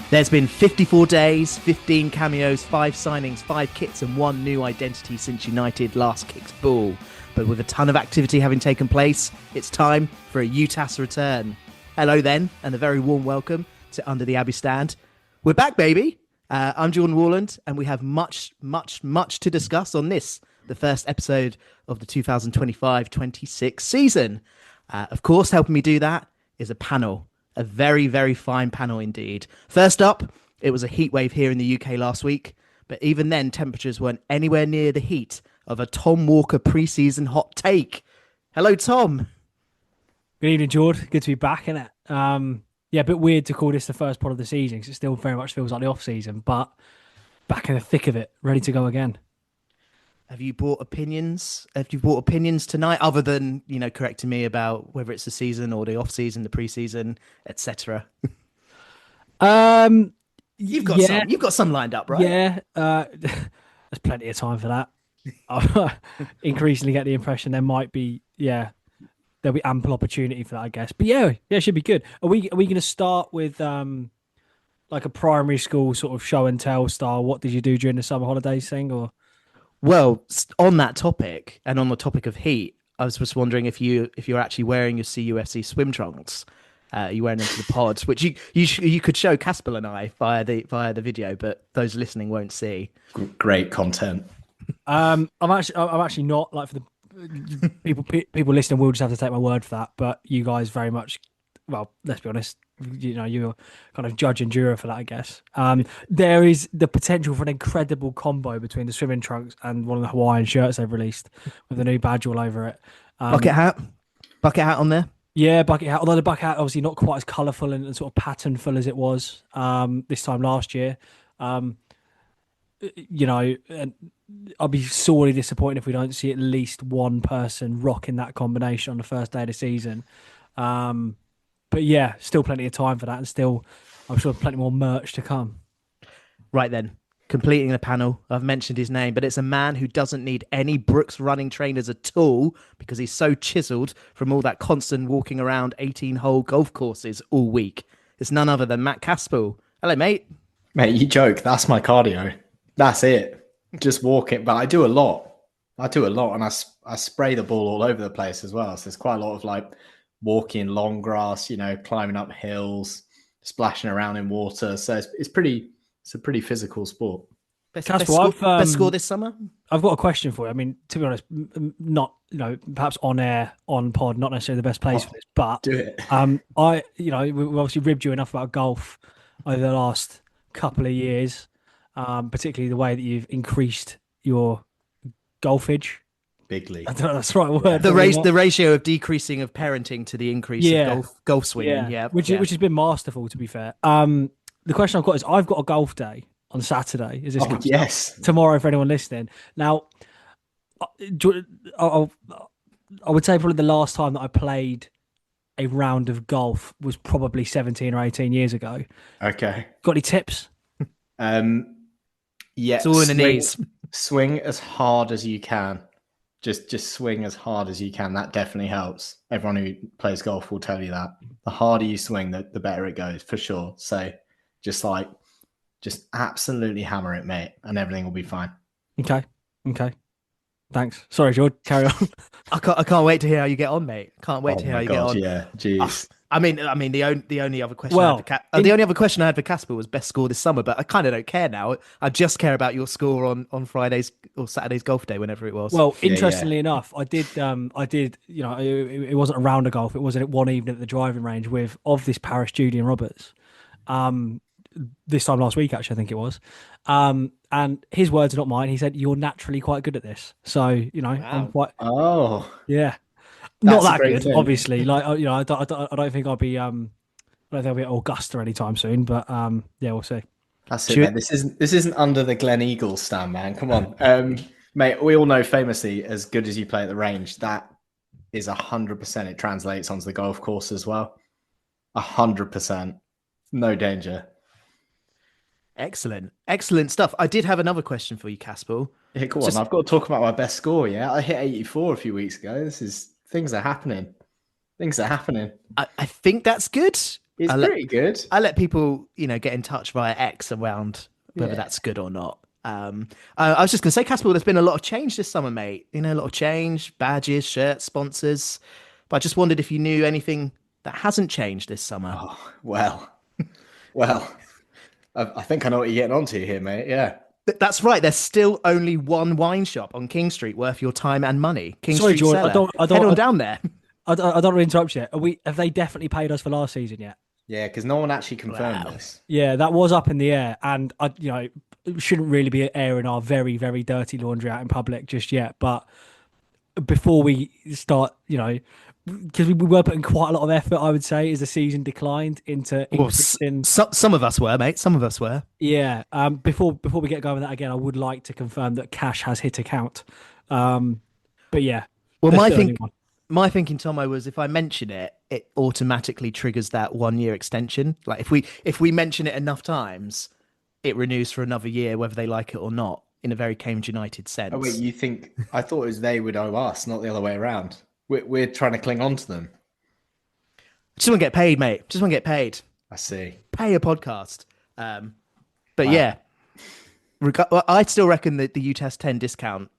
There's been 54 days, 15 cameos, 5 signings, 5 kits, and 1 new identity since United last kicked ball. But with a ton of activity having taken place, it's time for a UTAS return. Hello then, and a very warm welcome to Under the Abbey Stand. We're back, baby. I'm Jordan Warland, and we have much to discuss on this, the first episode of the 2025-26 season. Of course, helping me do that is a panel. A very fine panel indeed. First up, it was a heat wave here in the UK last week, but even then temperatures weren't anywhere near the heat of a Tom Walker pre-season hot take. Hello, Tom. Good evening, George. Good to be back, innit? A bit weird to call this the first part of the season because it still very much feels like the off-season, but back in the thick of it, ready to go again. Have you brought opinions? Have you brought opinions tonight, other than correcting me about whether it's the season or the off season, the preseason, etc.? You've got some lined up, right? Yeah, there's plenty of time for that. I increasingly get the impression there might be, there'll be ample opportunity for that, I guess. But it should be good. Are we going to start with like a primary school sort of show and tell style? What did you do during the summer holidays thing, or? Well, on that topic and on the topic of heat, I was just wondering if you're actually wearing your CUFC swim trunks. You wearing them to the pod, which you could show Caspel and I via the video, but those listening won't see. Great content. I'm actually not, like, for the people listening will just have to take my word for that. But you guys very much, well, let's be honest, you're kind of judge and juror for that, I guess. There is the potential for an incredible combo between the swimming trunks and one of the Hawaiian shirts they've released with a new badge all over it. Bucket hat on there. Yeah, bucket hat. Although the bucket hat obviously not quite as colourful and sort of patternful as it was this time last year. And I'll be sorely disappointed if we don't see at least one person rocking that combination on the first day of the season. But yeah, still plenty of time for that, and still, I'm sure, plenty more merch to come. Right then, completing the panel, I've mentioned his name, but it's a man who doesn't need any Brooks running trainers at all because he's so chiseled from all that constant walking around 18-hole golf courses all week. It's none other than Matt Caspel. Hello, mate. Mate, you joke. That's my cardio. That's it. Just walking. But I do a lot. And I spray the ball all over the place as well. So there's quite a lot of like walking long grass, climbing up hills, splashing around in water. So it's a pretty physical sport. Best score this summer? I've got a question for you. I mean, to be honest, not, perhaps on air, on pod, not necessarily the best place for this, but do it. we obviously ribbed you enough about golf over the last couple of years, particularly the way that you've increased your golfage. Bigly. I don't know that's the right word. The ratio of decreasing of parenting to the increase of golf swinging. Which has been masterful, to be fair. The question I've got is, I've got a golf day on Saturday. Is this tomorrow for anyone listening? Now, I would say probably the last time that I played a round of golf was probably 17 or 18 years ago. Okay. Got any tips? It's all in the knees. Swing as hard as you can. Just swing as hard as you can. That definitely helps. Everyone who plays golf will tell you that. The harder you swing, the better it goes, for sure. So just absolutely hammer it, mate, and everything will be fine. Okay. Thanks. Sorry, George. Carry on. I can't wait to hear how you get on, mate. Can't wait to hear how you get on. Yeah, jeez. I mean, the only other question the only other question I had for Casper was best score this summer, but I kind of don't care now. I just care about your score on Friday's or Saturday's golf day, whenever it was. Well, interestingly enough, I did. It wasn't a round of golf. It was one evening at the driving range of this Paris Julian Roberts. This time last week, actually, I think it was. And his words are not mine. He said, "You're naturally quite good at this." So wow. I'm quite. Oh, yeah. That's not that good, thing. Obviously. Like, I don't think I'll be. I don't think I'll be at Augusta anytime soon. But we'll see. That's it, man. This isn't under the Glen Eagles stand, man. Come on, mate. We all know famously, as good as you play at the range, that is 100%. It translates onto the golf course as well. 100%. No danger. Excellent stuff. I did have another question for you, Caspel. Yeah, go on. I've got to talk about my best score. Yeah, I hit 84 a few weeks ago. Things are happening. I think that's good. It's I let, pretty good. I let people, get in touch via X around whether Yeah. that's good or not. I was just going to say, Casper, there's been a lot of change this summer, mate. A lot of change, badges, shirts, sponsors. But I just wondered if you knew anything that hasn't changed this summer. Oh, well, I think I know what you're getting onto here, mate. Yeah. That's right. There's still only one wine shop on King Street worth your time and money. King Sorry, Street Jordan, Cellar. Head on down there. I don't want to interrupt you. Have they definitely paid us for last season yet? Yeah, because no one actually confirmed Wow. this. Yeah, that was up in the air, and I shouldn't really be airing our very, very dirty laundry out in public just yet. But before we start, because we were putting quite a lot of effort, I would say, as the season declined into Well, increasing. some of us were, mate. Some of us were. Yeah. Before we get going with that again, I would like to confirm that cash has hit account. But yeah. Well, there's still only one. my thinking, Tomo, was if I mention it, it automatically triggers that 1 year extension. Like if we mention it enough times, it renews for another year, whether they like it or not, in a very Cambridge United sense. Oh wait, you think I thought it was they would owe us, not the other way around. We're trying to cling on to them. Just want to get paid, mate. Just want to get paid. I see. Pay a podcast. But Wow. yeah, well, I still reckon that the UTAS 10 discount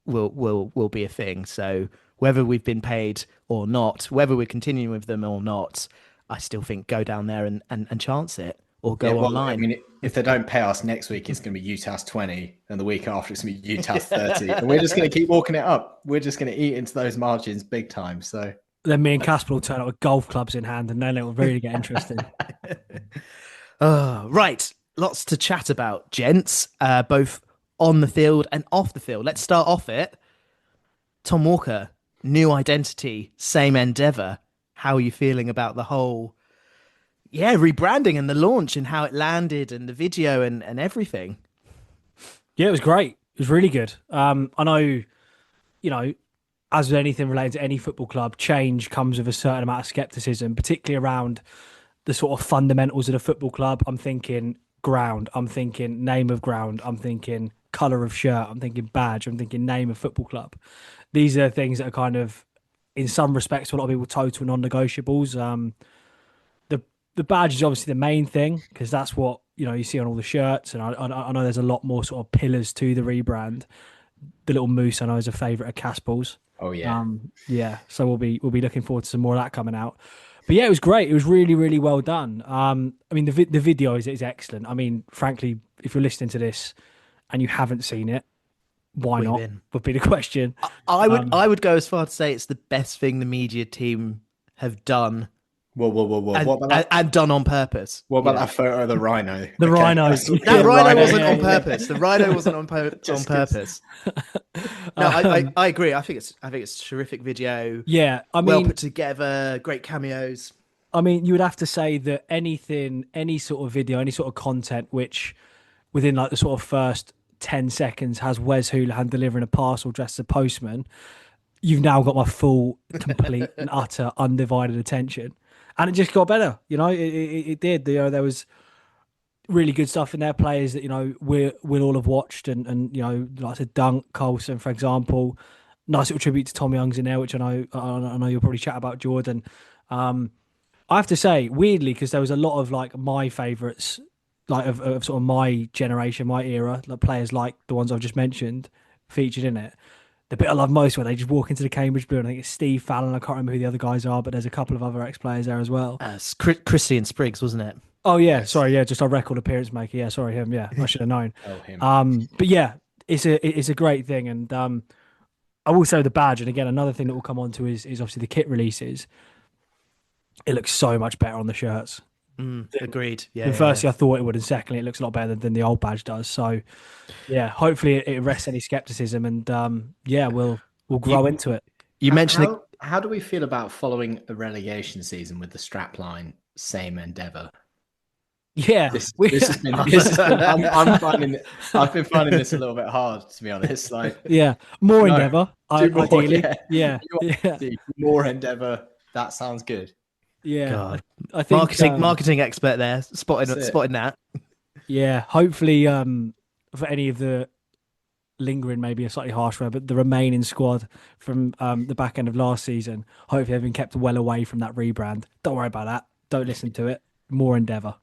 will be a thing. So whether we've been paid or not, whether we're continuing with them or not, I still think go down there and chance it or go Well, online. I mean, if they don't pay us next week, it's going to be UTAS 20, and the week after it's going to be UTAS 30, and we're just going to keep walking it up. We're just going to eat into those margins big time. So Then me and Casper will turn up with golf clubs in hand, and then it will really get interesting. Right. Lots to chat about, gents, both on the field and off the field. Let's start off it. Tom Walker, new identity, same endeavour. How are you feeling about the whole, rebranding and the launch and how it landed and the video and everything? Yeah, it was great. It was really good. I know, as with anything related to any football club, change comes with a certain amount of skepticism, particularly around the sort of fundamentals of the football club. I'm thinking ground. I'm thinking name of ground. I'm thinking colour of shirt. I'm thinking badge. I'm thinking name of football club. These are things that are kind of, in some respects, for a lot of people, total non-negotiables. The badge is obviously the main thing because that's what you see on all the shirts, and I know there's a lot more sort of pillars to the rebrand. The little moose I know is a favourite of Caspel's. oh yeah, So we'll be looking forward to some more of that coming out. But yeah, it was great. It was really, really well done. I mean, the video is excellent. I mean, frankly, if you're listening to this and you haven't seen it, why not? Would be the question. I would go as far to say it's the best thing the media team have done. Whoa. And, What about that? and done on purpose. What about that photo of the rhino? The rhino. That rhino wasn't on yeah. purpose. The rhino wasn't on purpose. No, I agree. I think it's a terrific video. Yeah, I mean, Well put together, great cameos. I mean, you would have to say that any sort of video, any sort of content, which within like the sort of first 10 seconds has Wes Houlihan delivering a parcel dressed as a postman, you've now got my full, complete and utter undivided attention. And it just got better, it did. There was really good stuff in there, players that, we'll all have watched and like I said, Dunk, Coulson, for example. Nice little tribute to Tom Young's in there, which I know you'll probably chat about, Jordan. I have to say, weirdly, because there was a lot of like my favourites, like of sort of my generation, my era, like players like the ones I've just mentioned, featured in it. The bit I love most when they just walk into the Cambridge building, I think it's Steve Fallon. I can't remember who the other guys are, but there's a couple of other ex-players there as well. Christian Spriggs, wasn't it? Oh yeah, sorry, yeah, just our record appearance maker. Yeah, sorry, him. Yeah, I should have known. him. But yeah, it's a great thing, and I will say the badge, and again, another thing that we'll come on to is obviously the kit releases. It looks so much better on the shirts. Agreed. Yeah. And firstly, I thought it would, and secondly, it looks a lot better than the old badge does. So, yeah, hopefully it arrests any skepticism, and we'll grow into it. You mentioned how do we feel about following a relegation season with the strapline "Same Endeavour"? Yeah, This has been. I've been finding this a little bit hard, to be honest. Like, yeah, more No, endeavour. do more, Ideally, yeah. yeah. More Endeavour. That sounds good. Yeah, God. I think marketing expert there, spotting that. Yeah, hopefully, for any of the lingering, maybe a slightly harsh word, but the remaining squad from the back end of last season, hopefully they've been kept well away from that rebrand. Don't worry about that. don't listen to it. More Endeavour.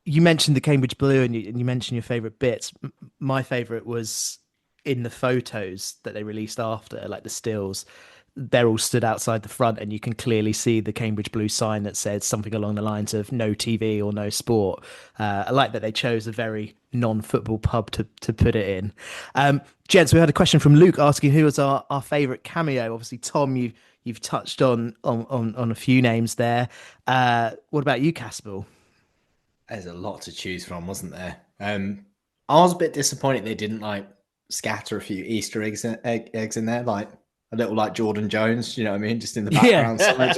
You mentioned the Cambridge Blue, and you mentioned your favourite bits. My favourite was in the photos that they released after, like the stills. They're all stood outside the front, and you can clearly see the Cambridge Blue sign that says something along the lines of "No TV or no sport." I like that they chose a very non-football pub to put it in. Gents, we had a question from Luke asking who was our favourite cameo. Obviously, Tom, you've touched on a few names there. What about you, Caspel? There's a lot to choose from, wasn't there? I was a bit disappointed they didn't like scatter a few Easter eggs in there, like a little like Jordan Jones, you know what I mean? Just in the background, somewhere,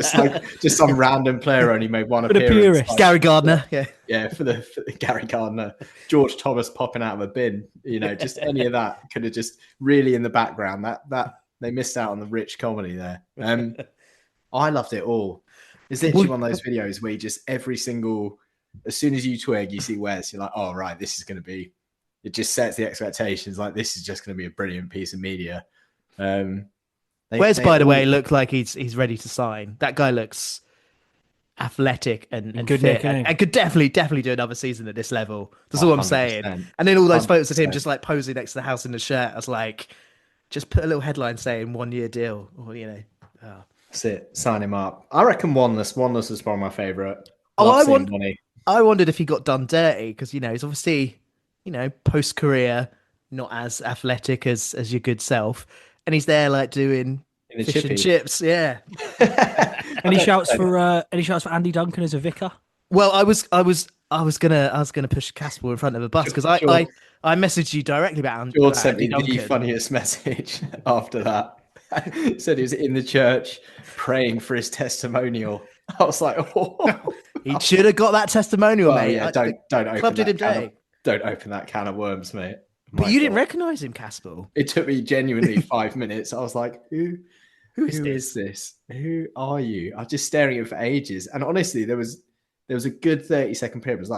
just some random player only made one appearance. Like, Gary Gardner, for the Gary Gardner, George Thomas popping out of a bin, just any of that could have just really in the background. That they missed out on the rich comedy there. I loved it all. It's literally one of those videos where you just every single, as soon as you twig, you see Wes, you're like, oh right, this is going to be. It just sets the expectations. Like this is just going to be a brilliant piece of media. Wes, by the way, looked like he's ready to sign. That guy looks athletic and good fit, nick, and could definitely do another season at this level. That's all I'm saying. And then all those photos of him just like posing next to the house in the shirt. I was like, just put a little headline saying 1 year deal, or That's it. Sign him up. I reckon Wanless was probably my favourite. I wondered if he got done dirty because he's obviously post career not as athletic as your good self, and he's there like doing fish and chips, yeah. Any shouts for Andy Duncan as a vicar? Well, I was gonna push Caspel in front of a bus because I messaged you directly about Andy. George sent me the funniest message after that. He said he was in the church praying for his testimonial. I was like, oh. He should have got that testimonial, mate. Yeah, don't open club did him dirty. Don't open that can of worms, mate. But you didn't recognise him, Caspel. It took me genuinely 5 minutes. I was like, who is this? Who are you? I was just staring at it for ages. And honestly, there was a good 30-second period.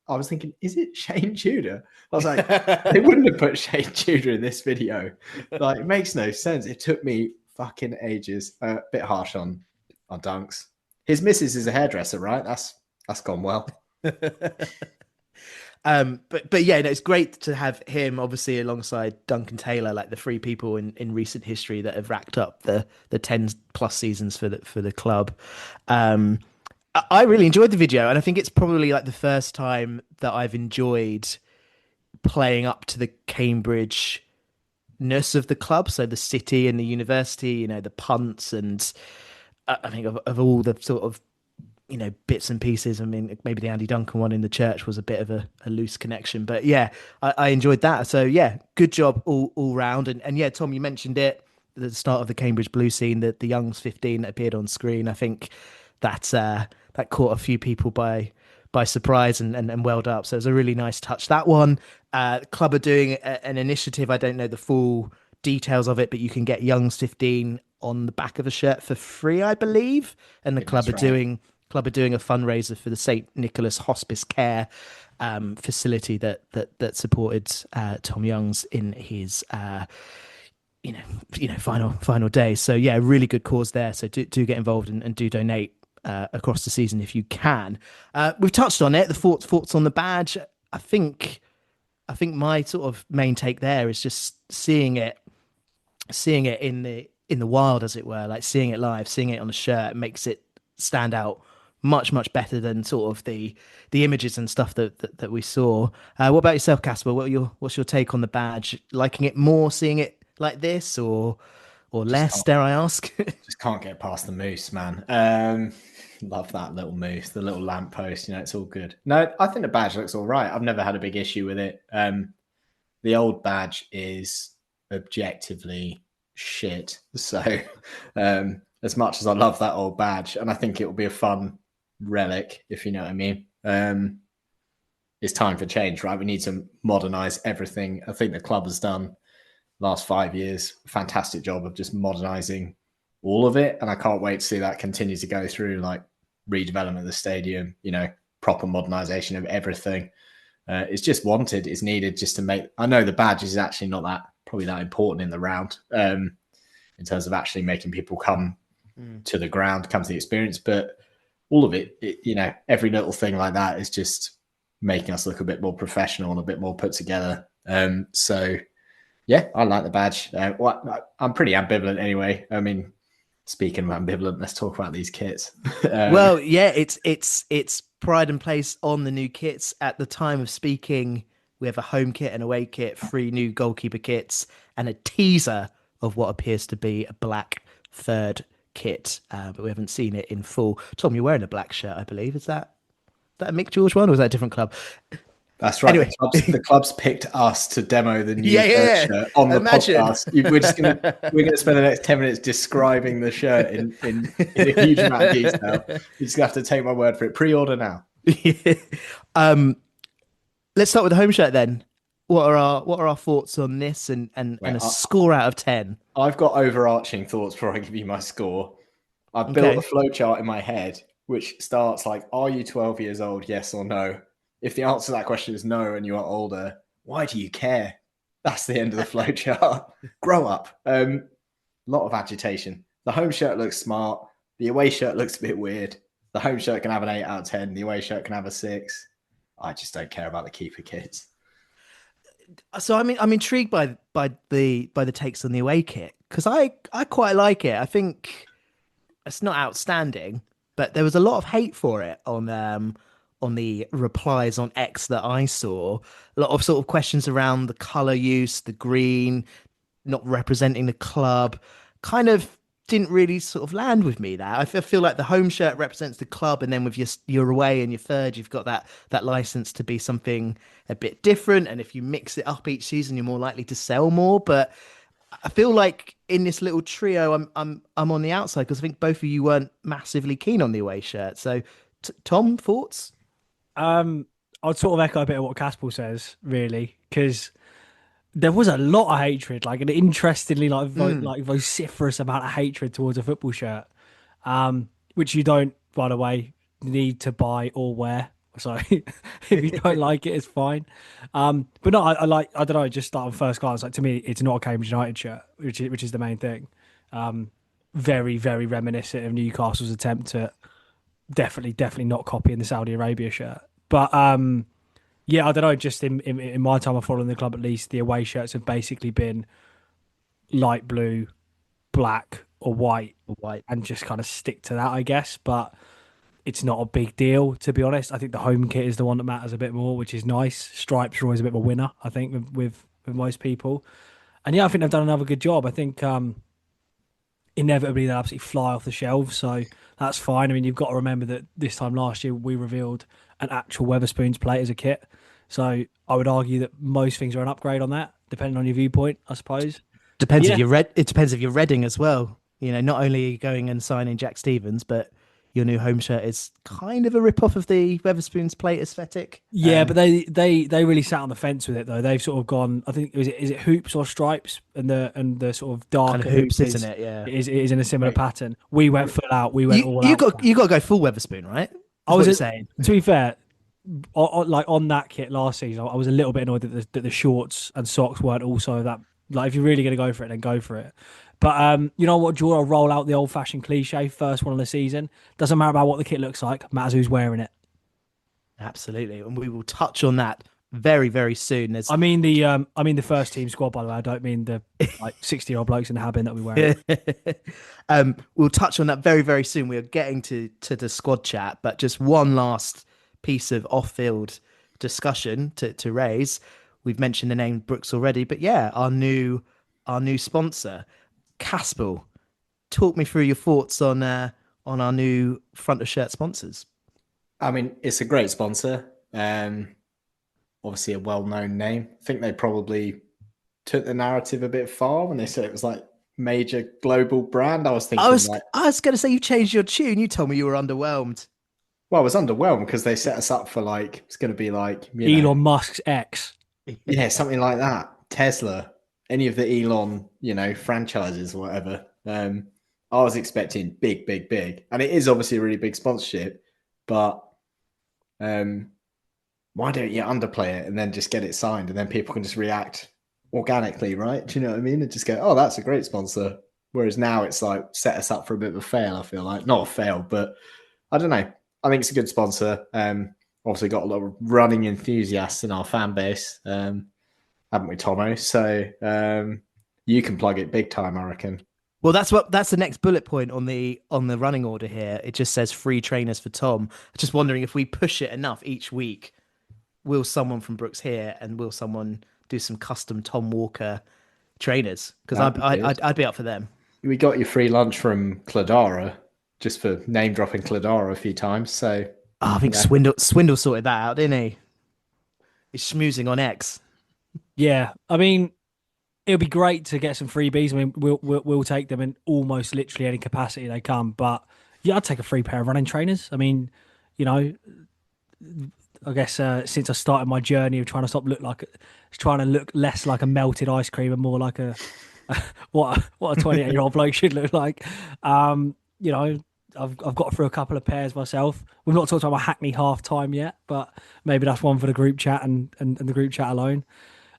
I was thinking, is it Shane Tudor? I was like, they wouldn't have put Shane Tudor in this video. Like, it makes no sense. It took me fucking ages. A bit harsh on Dunks. His missus is a hairdresser, right? That's gone well. But yeah, it's great to have him obviously alongside Duncan Taylor, like the three people in recent history that have racked up the 10 plus seasons for the club. I really enjoyed the video, and I think it's probably like the first time that I've enjoyed playing up to the Cambridge-ness of the club. So the city and the university, the punts, and I think of all the sort of bits and pieces. I mean, maybe the Andy Duncan one in the church was a bit of a loose connection, but yeah, I enjoyed that. So yeah, good job all round. And yeah, Tom, you mentioned it at the start of the Cambridge Blue scene that the Youngs 15 appeared on screen. I think that caught a few people by surprise and welled up. So it was a really nice touch. That one, club are doing an initiative. I don't know the full details of it, but you can get Youngs 15 on the back of a shirt for free, I believe. And the club are doing a fundraiser for the St. Nicholas Hospice Care facility that supported Tom Youngs in his final day. So yeah, really good cause there. So do get involved and do donate across the season if you can. We've touched on it. The thoughts on the badge. I think my sort of main take there is just seeing it in the wild, as it were, like seeing it live, seeing it on a shirt makes it stand out much better than sort of the images and stuff that we saw. What about yourself, Casper? What's your take on the badge? Liking it more, seeing it like this, or less? Dare I ask? Just can't get past the moose, man. Love that little moose, the little lamppost. It's all good. No, I think the badge looks all right. I've never had a big issue with it. The old badge is objectively shit. So as much as I love that old badge, and I think it will be a fun relic, if you know what I mean, it's time for change, right? We need to modernize everything. I think the club has done last 5 years fantastic job of just modernizing all of it, and I can't wait to see that continue to go through, like redevelopment of the stadium, proper modernization of everything. It's just wanted, it's needed just to make, I know the badge is actually not probably that important in the round in terms of actually making people come to the ground, come to the experience, but all of it, every little thing like that is just making us look a bit more professional and a bit more put together. So yeah, I like the badge. I'm pretty ambivalent anyway. I mean, speaking of ambivalent, let's talk about these kits. Well, yeah, it's pride and place on the new kits. At the time of speaking, we have a home kit and away kit, 3 new goalkeeper kits, and a teaser of what appears to be a black third kit, but we haven't seen it in full. Tom, you're wearing a black shirt, I believe. Is that a Mick George one, or is that a different club? That's right. Anyway. The club's picked us to demo the new shirt on the Imagine. podcast. We're gonna spend the next 10 minutes describing the shirt in a huge amount of detail. You just have to take my word for it. Pre-order now. Let's start with the home shirt then. What are our thoughts on this and a score out of 10? I've got overarching thoughts before I give you my score. I've built a flowchart in my head which starts like, are you 12 years old? Yes or no? If the answer to that question is no and you are older, why do you care? That's the end of the flowchart. Grow up. A lot of agitation. The home shirt looks smart. The away shirt looks a bit weird. The home shirt can have an 8 out of 10. The away shirt can have a 6. I just don't care about the keeper kits. So I'm intrigued by the takes on the away kit, because I quite like it. I think it's not outstanding, but there was a lot of hate for it on the replies on X that I saw. A lot of sort of questions around the color use, the green, not representing the club, kind of didn't really sort of land with me. That I feel like the home shirt represents the club, and then with your away and your third, you've got that license to be something a bit different. And if you mix it up each season, you're more likely to sell more. But I feel like in this little trio, I'm on the outside, because I think both of you weren't massively keen on the away shirt. So, Tom, thoughts? I'd sort of echo a bit of what Caspel says, really, because there was a lot of hatred, like an interestingly like vociferous amount of hatred towards a football shirt, which you don't, by the way, need to buy or wear. So if you don't like it, it's fine. But no, I don't know, just start on first glance. Like, to me, it's not a Cambridge United shirt, which is the main thing. Very, very reminiscent of Newcastle's attempt at definitely not copying the Saudi Arabia shirt. But yeah, I don't know. Just in my time of following the club, at least, the away shirts have basically been light blue, black, or white, and just kind of stick to that, I guess. But it's not a big deal, to be honest. I think the home kit is the one that matters a bit more, which is nice. Stripes are always a bit of a winner, I think, with most people. And yeah, I think they've done another good job. I think inevitably they'll absolutely fly off the shelves, so that's fine. I mean, you've got to remember that this time last year we revealed an actual Wetherspoons plate as a kit, so I would argue that most things are an upgrade on that, depending on your viewpoint, I suppose. Depends if you're it depends if you're Reading as well. You know, not only are you going and signing Jack Stevens, but your new home shirt is kind of a rip-off of the Wetherspoons plate aesthetic. Yeah, but they really sat on the fence with it, though. They've sort of gone, I think, is it hoops or stripes, and the sort of dark kind of hoops, isn't it? Yeah, it is in a similar pattern. We went full out. We went all out. You got to go full Wetherspoon, right? I was saying. To be fair, like on that kit last season, I was a little bit annoyed that the shorts and socks weren't also that. Like, if you're really going to go for it, then go for it. But you know what, Drew? I'll roll out the old-fashioned cliche, first one of the season. Doesn't matter about what the kit looks like. Matters who's wearing it. Absolutely, and we will touch on that very, very soon. I mean the first team squad, by the way. I don't mean the like 60-year-old blokes in the habit that we wear. We'll touch on that very, very soon. We are getting to the squad chat, but just one last piece of off-field discussion to raise. We've mentioned the name Brooks already, but yeah, our new sponsor, Caspel. Talk me through your thoughts on our new front of shirt sponsors. I mean, it's a great sponsor. Obviously a well-known name. I think they probably took the narrative a bit far when they said it was like major global brand. I was thinking I was going to say, you changed your tune. You told me you were underwhelmed. Well, I was underwhelmed because they set us up for like, it's going to be like Elon Musk's X. Yeah, something like that. Tesla, any of the Elon, franchises or whatever. I was expecting big, and it is obviously a really big sponsorship, but why don't you underplay it and then just get it signed, and then people can just react organically, right? Do you know what I mean? And just go, oh, that's a great sponsor. Whereas now it's like set us up for a bit of a fail. I feel like not a fail, but I don't know. I think it's a good sponsor. Obviously got a lot of running enthusiasts in our fan base, haven't we, Tomo? So you can plug it big time, I reckon. Well, that's the next bullet point on the running order here. It just says free trainers for Tom. Just wondering if we push it enough each week, will someone from Brooks here and will someone do some custom Tom Walker trainers? Because I'd be up for them. We got your free lunch from Cladara just for name dropping Cladara a few times. So I think Swindle sorted that out, didn't he? He's schmoozing on X. Yeah, I mean, it'll be great to get some freebies. I mean, we'll take them in almost literally any capacity they come. But yeah, I'd take a free pair of running trainers. I mean, you know, I guess since I started my journey of trying to look less like a melted ice cream and more like a what a 28-year-old bloke should look like. You know, I've got through a couple of pairs myself. We've not talked about my Hackney half time yet, but maybe that's one for the group chat and the group chat alone.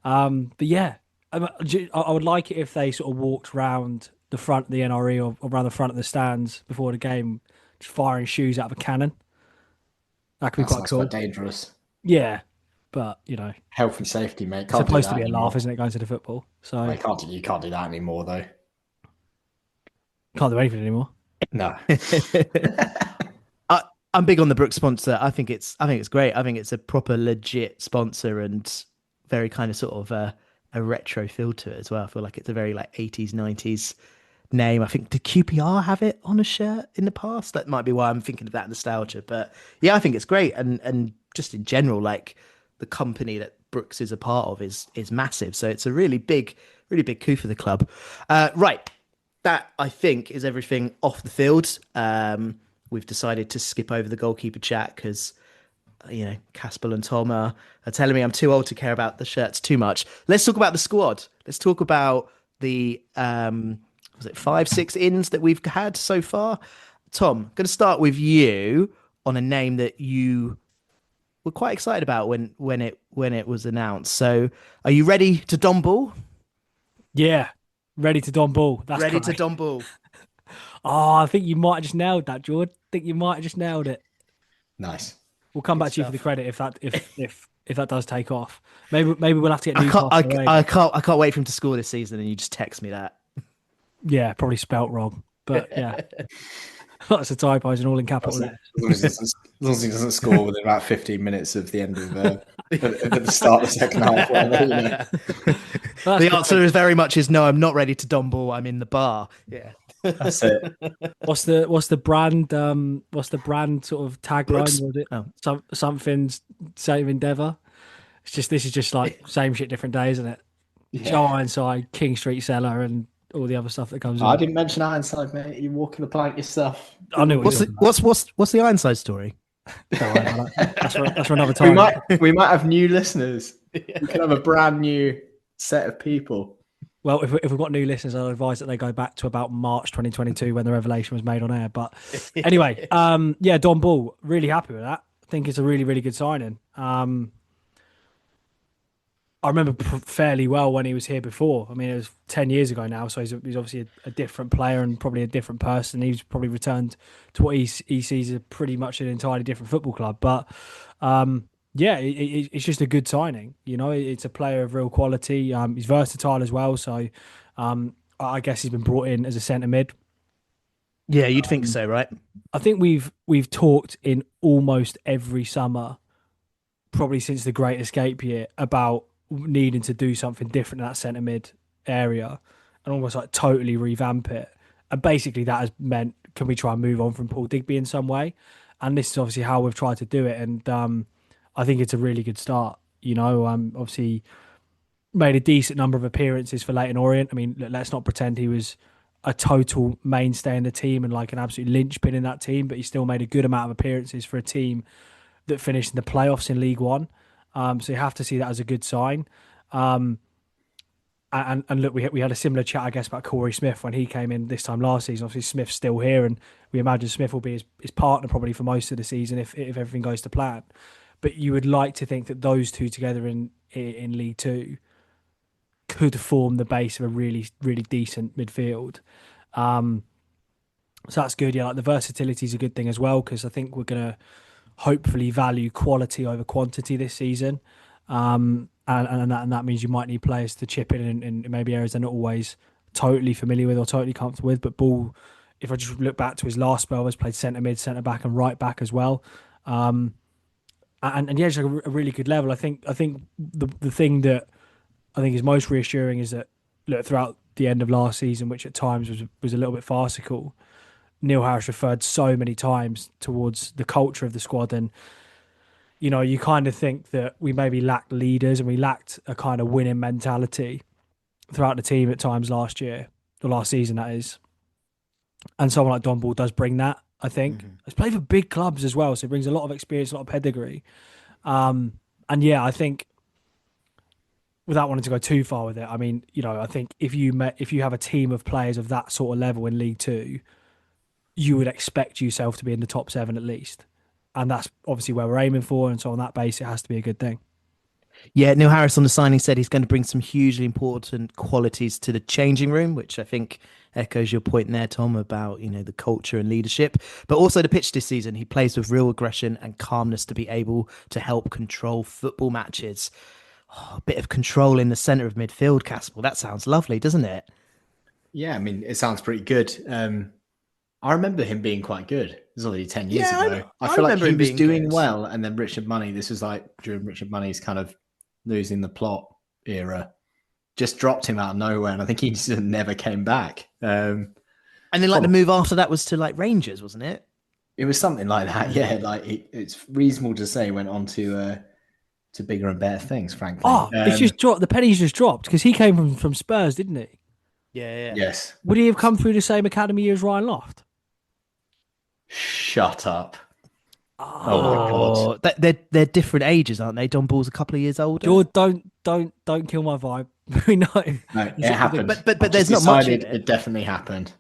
But yeah, I would like it if they sort of walked round the front of the NRE or around the front of the stands before the game, just firing shoes out of a cannon. That could be quite cool. Quite dangerous. Yeah, but you know, health and safety, mate. It's supposed to be a laugh, isn't it? Going to the football, so you can't do that anymore, though. Can't do anything anymore. No. I'm big on the Brooks sponsor. I think it's great. I think it's a proper legit sponsor and very kind of sort of a retro feel to it as well. I feel like it's a very like 80s, 90s name. I think did QPR have it on a shirt in the past? That might be why I'm thinking of that nostalgia. But yeah, I think it's great. And just in general, like the company that Brooks is a part of is massive. So it's a really big coup for the club. Right. That I think is everything off the field. We've decided to skip over the goalkeeper chat because, you know, Caspel and Tom are telling me I'm too old to care about the shirts too much. Let's talk about the squad. Let's talk about the, was it 5-6 ins that we've had so far? Tom, I'm going to start with you on a name that you were quite excited about when it was announced. So are you ready to don ball? Yeah, ready to don ball. That's ready correct. To don ball. Oh, I think you might have just nailed that, George. I think you might have just nailed it. Nice. We'll come back to you for the credit if that does take off. Maybe we'll have to get Newcastle. I can't wait for him to score this season, and you just text me that. Yeah, probably spelt wrong, but yeah, lots of typos and all in capital. As long as he doesn't score within about 15 minutes of the end of at the start of the second half. The answer is very much no. I'm not ready to don ball. I'm in the bar. Yeah. That's it. What's the brand? What's the brand sort of tagline? Was it? Oh. Something's same endeavour. This is just like same shit, different day, isn't it? Yeah. Joe Ironside, King Street Cellar, and all the other stuff that comes. I didn't mention Ironside, mate. You're walking the plank yourself. I knew. What's the Ironside story? That's for another time. We might have new listeners. We can have a brand new set of people. Well, if we've got new listeners, I'll advise that they go back to about March 2022 when the revelation was made on air. But anyway, yeah, Don Ball, really happy with that. I think it's a really, really good signing. I remember fairly well when he was here before. I mean, it was 10 years ago now, so he's obviously a different player and probably a different person. He's probably returned to what he sees as pretty much an entirely different football club. But yeah, it's just a good signing. You know, it's a player of real quality. He's versatile as well. So I guess he's been brought in as a centre mid. Yeah, you'd think so, right? I think we've talked in almost every summer, probably since the Great Escape year, about needing to do something different in that centre mid area and almost like totally revamp it. And basically that has meant, can we try and move on from Paul Digby in some way? And this is obviously how we've tried to do it. And I think it's a really good start. You know, obviously made a decent number of appearances for Leyton Orient. I mean, let's not pretend he was a total mainstay in the team and like an absolute linchpin in that team, but he still made a good amount of appearances for a team that finished in the playoffs in League One. So you have to see that as a good sign. And look, we had a similar chat, I guess, about Corey Smith when he came in this time last season. Obviously, Smith's still here, and we imagine Smith will be his partner probably for most of the season if everything goes to plan. But you would like to think that those two together in League Two could form the base of a really, really decent midfield. So that's good. Yeah, like the versatility is a good thing as well, because I think we're gonna hopefully value quality over quantity this season. And that means you might need players to chip in maybe areas they're not always totally familiar with or totally comfortable with. But Ball, if I just look back to his last spell, has played centre mid, centre back, and right back as well. And yeah, just like a really good level. I think the thing that I think is most reassuring is that, look, throughout the end of last season, which at times was a little bit farcical, Neil Harris referred so many times towards the culture of the squad. And you kind of think that we maybe lacked leaders and we lacked a kind of winning mentality throughout the team at times last year, the last season that is. And someone like Don Ball does bring that, I think. He's played for big clubs as well, so he brings a lot of experience, a lot of pedigree. And yeah, I think, without wanting to go too far with it, I mean, I think if you have a team of players of that sort of level in League Two, you would expect yourself to be in the top 7 at least. And that's obviously where we're aiming for. And so on that base, it has to be a good thing. Yeah, Neil Harris on the signing said he's going to bring some hugely important qualities to the changing room, which I think echoes your point there, Tom, about the culture and leadership, but also the pitch this season. He plays with real aggression and calmness to be able to help control football matches. Oh, a bit of control in the centre of midfield, Caspel. That sounds lovely, doesn't it? Yeah, I mean, it sounds pretty good. I remember him being quite good. It was already 10 years ago. I feel like he was doing well, and then Richard Money, this was like during Richard Money's kind of losing the plot era, just dropped him out of nowhere, and I think he just never came back. And then the move after that was to Rangers, wasn't it? It was something like that, yeah. It's reasonable to say he went on to bigger and better things, frankly. It's just dropped. The penny's just dropped because he came from Spurs, didn't he? Yeah. Yes. Would he have come through the same academy year as Ryan Loft? Shut up. Oh my God. They're different ages, aren't they? Don Ball's a couple of years older. George, don't kill my vibe. We know. No, it happened. But there's not much in it. It definitely happened.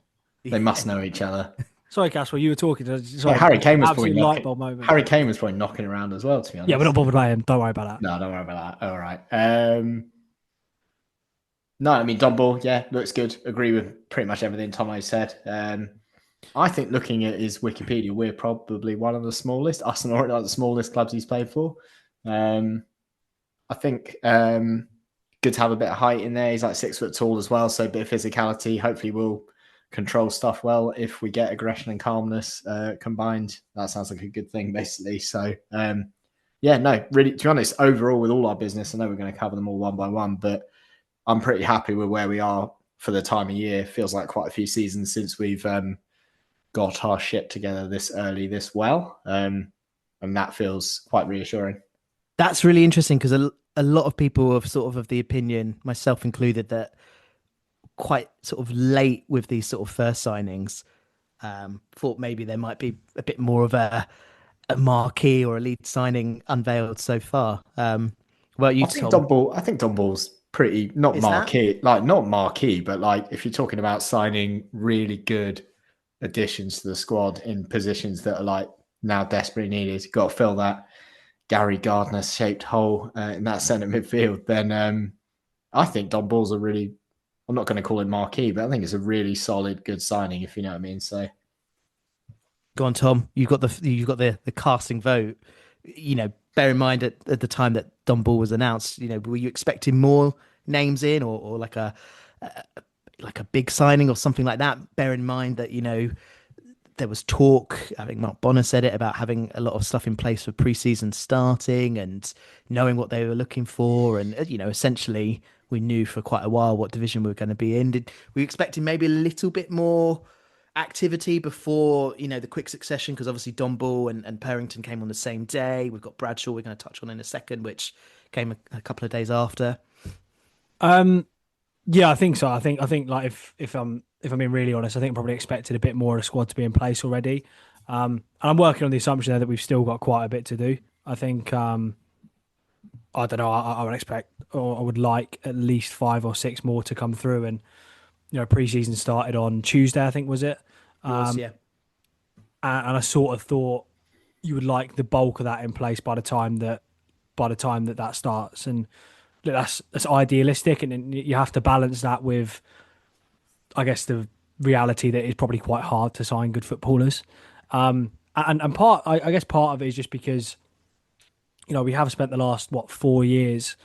They must know each other. Sorry, Casper, you were talking. Yeah, Harry Kane was probably light bulb moment. Harry Kane was probably knocking around as well, to be honest. Yeah, we're not bothered about him. Don't worry about that. No, don't worry about that. All right. No, I mean, Don Ball, yeah, looks good. Agree with pretty much everything Tomo said. I think looking at his Wikipedia, we're probably one of the smallest. Us and Orient are the smallest clubs he's played for. I think good to have a bit of height in there. He's like 6 foot tall as well, so a bit of physicality. Hopefully we'll control stuff well if we get aggression and calmness combined. That sounds like a good thing, basically. So, yeah, no, really, to be honest, overall with all our business, I know we're going to cover them all one by one, but I'm pretty happy with where we are for the time of year. Feels like quite a few seasons since we've got our shit together this early, this well. And that feels quite reassuring. That's really interesting because a lot of people have sort of the opinion, myself included, that quite sort of late with these sort of first signings, thought maybe there might be a bit more of a marquee or a lead signing unveiled so far. Well, I think Don Ball's pretty not marquee, not marquee, but if you're talking about signing really good additions to the squad in positions that are now desperately needed, you've got to fill that Gary Gardner shaped hole in that centre midfield. Then I think Don Ball's I'm not going to call it marquee, but I think it's a really solid, good signing, if you know what I mean. So, go on, Tom. You've got the casting vote. Bear in mind at the time that Don Ball was announced, were you expecting more names in, or like a big signing or something like that? Bear in mind that there was talk. I think Mark Bonner said it about having a lot of stuff in place for pre-season starting and knowing what they were looking for, and essentially we knew for quite a while what division we were going to be in. Were you expecting maybe a little bit more activity before the quick succession, because obviously Don Ball and Purrington came on the same day? We've got Bradshaw we're going to touch on in a second, which came a couple of days after. Yeah, I think so. I think if I'm being really honest, I think I probably expected a bit more of a squad to be in place already. And I'm working on the assumption there that we've still got quite a bit to do. I think I don't know, I would expect, or I would like at least 5 or 6 more to come through. And pre-season started on Tuesday, I think, was it? Yeah. And I sort of thought you would like the bulk of that in place by the time that starts. And look, that's idealistic, and you have to balance that with, I guess, the reality that it's probably quite hard to sign good footballers. And part, I guess part of it is just because, we have spent the last, 4 years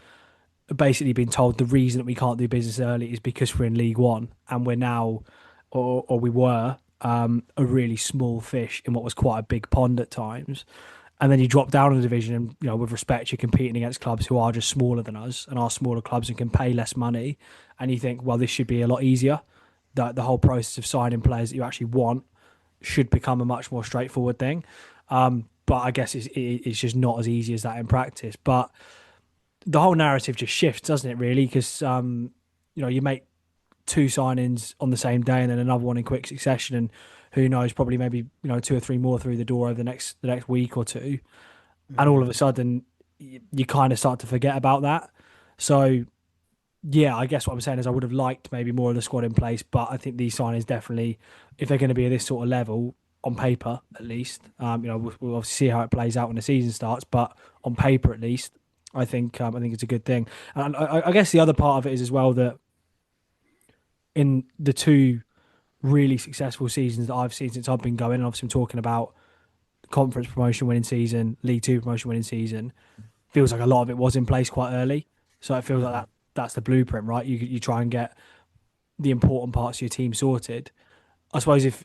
basically been told the reason that we can't do business early is because we're in League One and we're now, or we were, a really small fish in what was quite a big pond at times. And then you drop down a division and, with respect, you're competing against clubs who are just smaller than us and are smaller clubs and can pay less money. And you think, well, this should be a lot easier. The whole process of signing players that you actually want should become a much more straightforward thing. But I guess it's just not as easy as that in practice. But the whole narrative just shifts, doesn't it, really? Because, you make 2 signings on the same day and then another one in quick succession, and who knows, probably maybe 2 or 3 more through the door over the next week or two, and all of a sudden you kind of start to forget about that. So yeah, I guess what I'm saying is I would have liked maybe more of the squad in place, but I think these signings definitely, if they're going to be at this sort of level on paper at least, we'll obviously see how it plays out when the season starts, but on paper at least, I think it's a good thing. And I guess the other part of it is as well that in the 2 really successful seasons that I've seen since I've been going, and obviously I'm talking about conference promotion winning season, League Two promotion winning season, feels like a lot of it was in place quite early. So it feels like that's the blueprint, right? You try and get the important parts of your team sorted. I suppose if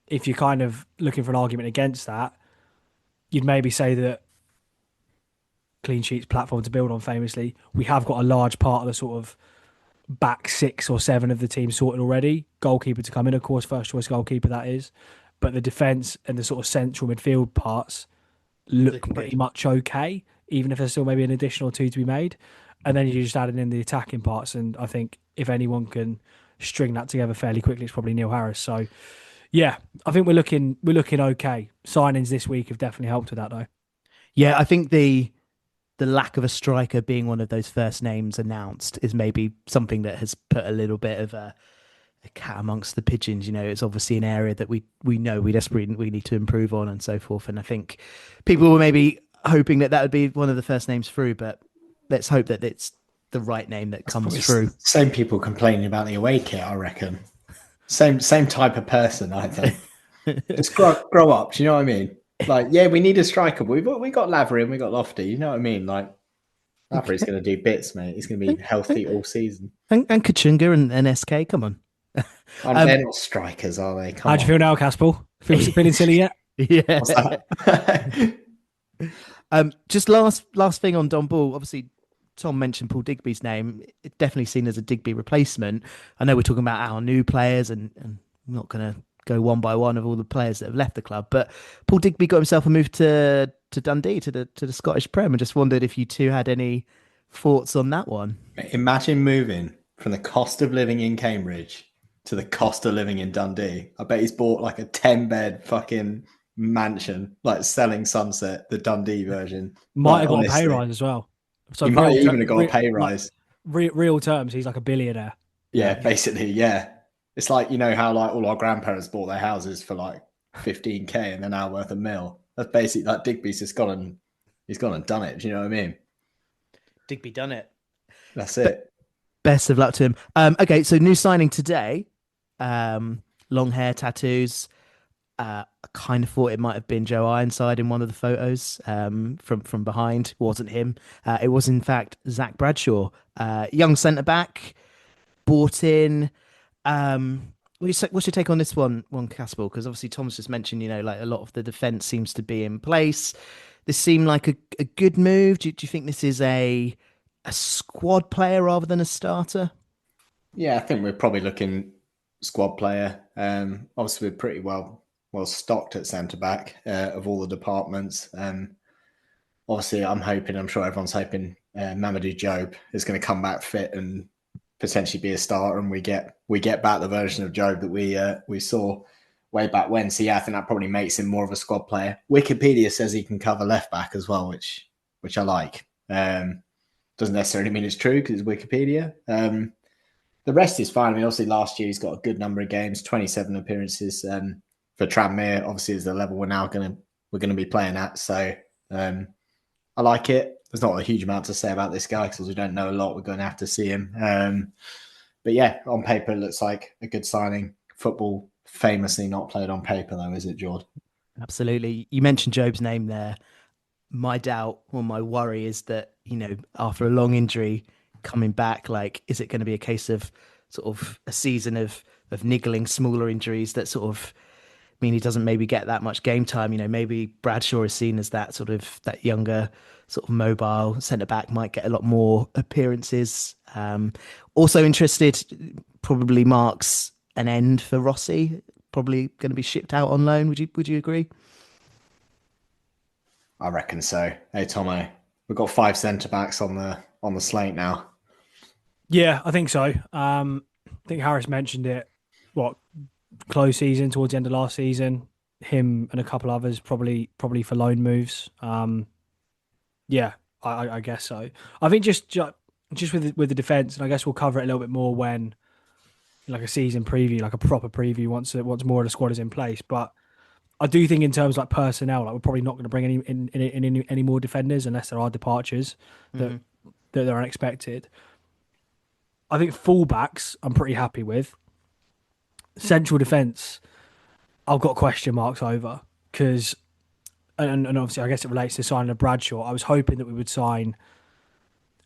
you're kind of looking for an argument against that, you'd maybe say that clean sheets platform to build on famously, we have got a large part of the sort of back 6 or 7 of the team sorted already. Goalkeeper to come in, of course, first choice goalkeeper that is. But the defence and the sort of central midfield parts look pretty much okay, even if there's still maybe an additional 2 to be made. And then you're just adding in the attacking parts. And I think if anyone can string that together fairly quickly, it's probably Neil Harris. So yeah, I think we're looking okay. Signings this week have definitely helped with that though. Yeah, I think the lack of a striker being one of those first names announced is maybe something that has put a little bit of a cat amongst the pigeons. It's obviously an area that we know we desperately need to improve on and so forth. And I think people were maybe hoping that would be one of the first names through, but let's hope that it's the right name that comes through. Same people complaining about the away kit, I reckon. Same type of person, I think. Just grow up. Do you know what I mean? Like, yeah, we need a striker, but we got Lavery and we got Lofty. You know what I mean? Like, Lavery's going to do bits, mate. He's going to be healthy all season. And Kachunga and SK, come on. They're not strikers, are they? How do you feel now, Caspel? Feeling silly yet? Yeah. Just last thing on Don Ball. Obviously, Tom mentioned Paul Digby's name. It's definitely seen as a Digby replacement. I know we're talking about our new players, and I'm not going to go one by one of all the players that have left the club, but Paul Digby got himself a move to Dundee, to the Scottish Prem, and just wondered if you two had any thoughts on that one. Imagine moving from the cost of living in Cambridge to the cost of living in Dundee. I bet he's bought like a 10-bed fucking mansion, like selling Sunset, the Dundee version. Might have got a pay rise as well. So he might even have got a pay rise. Real terms, he's like a billionaire. Yeah, basically, yeah. It's like, how like all our grandparents bought their houses for like 15k and they're now worth $1 million. That's basically like Digby's just gone and done it. Do you know what I mean? Digby done it. That's it. Best of luck to him. Okay, so new signing today. Long hair, tattoos. I kind of thought it might have been Joe Ironside in one of the photos from behind. Wasn't him. It was in fact Zach Bradshaw, young centre back, bought in. What's your take on this one, Caspel? Because obviously Tom's just mentioned, like a lot of the defence seems to be in place. This seemed like a good move. Do you think this is a squad player rather than a starter? Yeah, I think we're probably looking squad player. Obviously, we're pretty well stocked at centre back of all the departments. Obviously, I'm sure everyone's hoping Mamadou Diop is going to come back fit and potentially be a starter, and we get back the version of Diop that we saw way back when. So yeah, I think that probably makes him more of a squad player. Wikipedia says he can cover left back as well, which I like. Doesn't necessarily mean it's true because it's Wikipedia. The rest is fine. I mean, obviously last year he's got a good number of games, 27 appearances for Tranmere. Obviously, is the level we're going to be playing at. So I like it. There's not a huge amount to say about this guy because we don't know a lot. We're going to have to see him. but yeah, on paper it looks like a good signing. Football famously not played on paper, though, is it, George? Absolutely. You mentioned Job's name there. My doubt or my worry is that, after a long injury coming back, like, is it going to be a case of sort of a season of niggling smaller injuries that sort of mean he doesn't maybe get that much game time? Maybe Bradshaw is seen as that sort of that younger sort of mobile centre back, might get a lot more appearances. Also interested, probably marks an end for Rossi. Probably going to be shipped out on loan. Would you agree? I reckon so. Hey, Tomo, we've got 5 centre backs on the slate now. Yeah, I think so. I think Harris mentioned it. What, close season towards the end of last season? Him and a couple others probably for loan moves. Yeah, I guess so. I think just with the defense, and I guess we'll cover it a little bit more when like a season preview, like a proper preview, once more of the squad is in place. But I do think in terms of like personnel, like we're probably not going to bring any more defenders unless there are departures that are unexpected. I think fullbacks I'm pretty happy with. Central defence, I've got question marks over because, and obviously I guess it relates to signing a Bradshaw. I was hoping that we would sign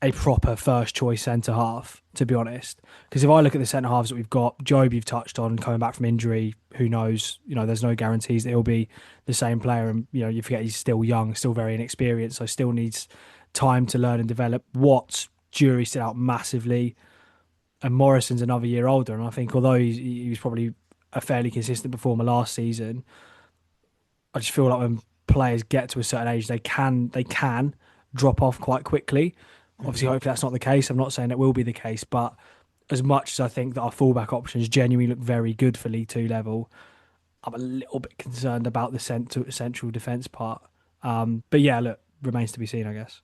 a proper first choice centre half, to be honest. Because if I look at the centre halves that we've got, Job you've touched on coming back from injury, who knows? There's no guarantees that he'll be the same player, and you forget he's still young, still very inexperienced, so still needs time to learn and develop. Watts, jury still out massively, and Morrison's another year older. And I think although he was probably a fairly consistent performer last season, I just feel like when players get to a certain age, they can drop off quite quickly. Obviously, hopefully that's not the case. I'm not saying it will be the case, but as much as I think that our fullback options genuinely look very good for League Two level, I'm a little bit concerned about the central defence part. But yeah, look, remains to be seen, I guess.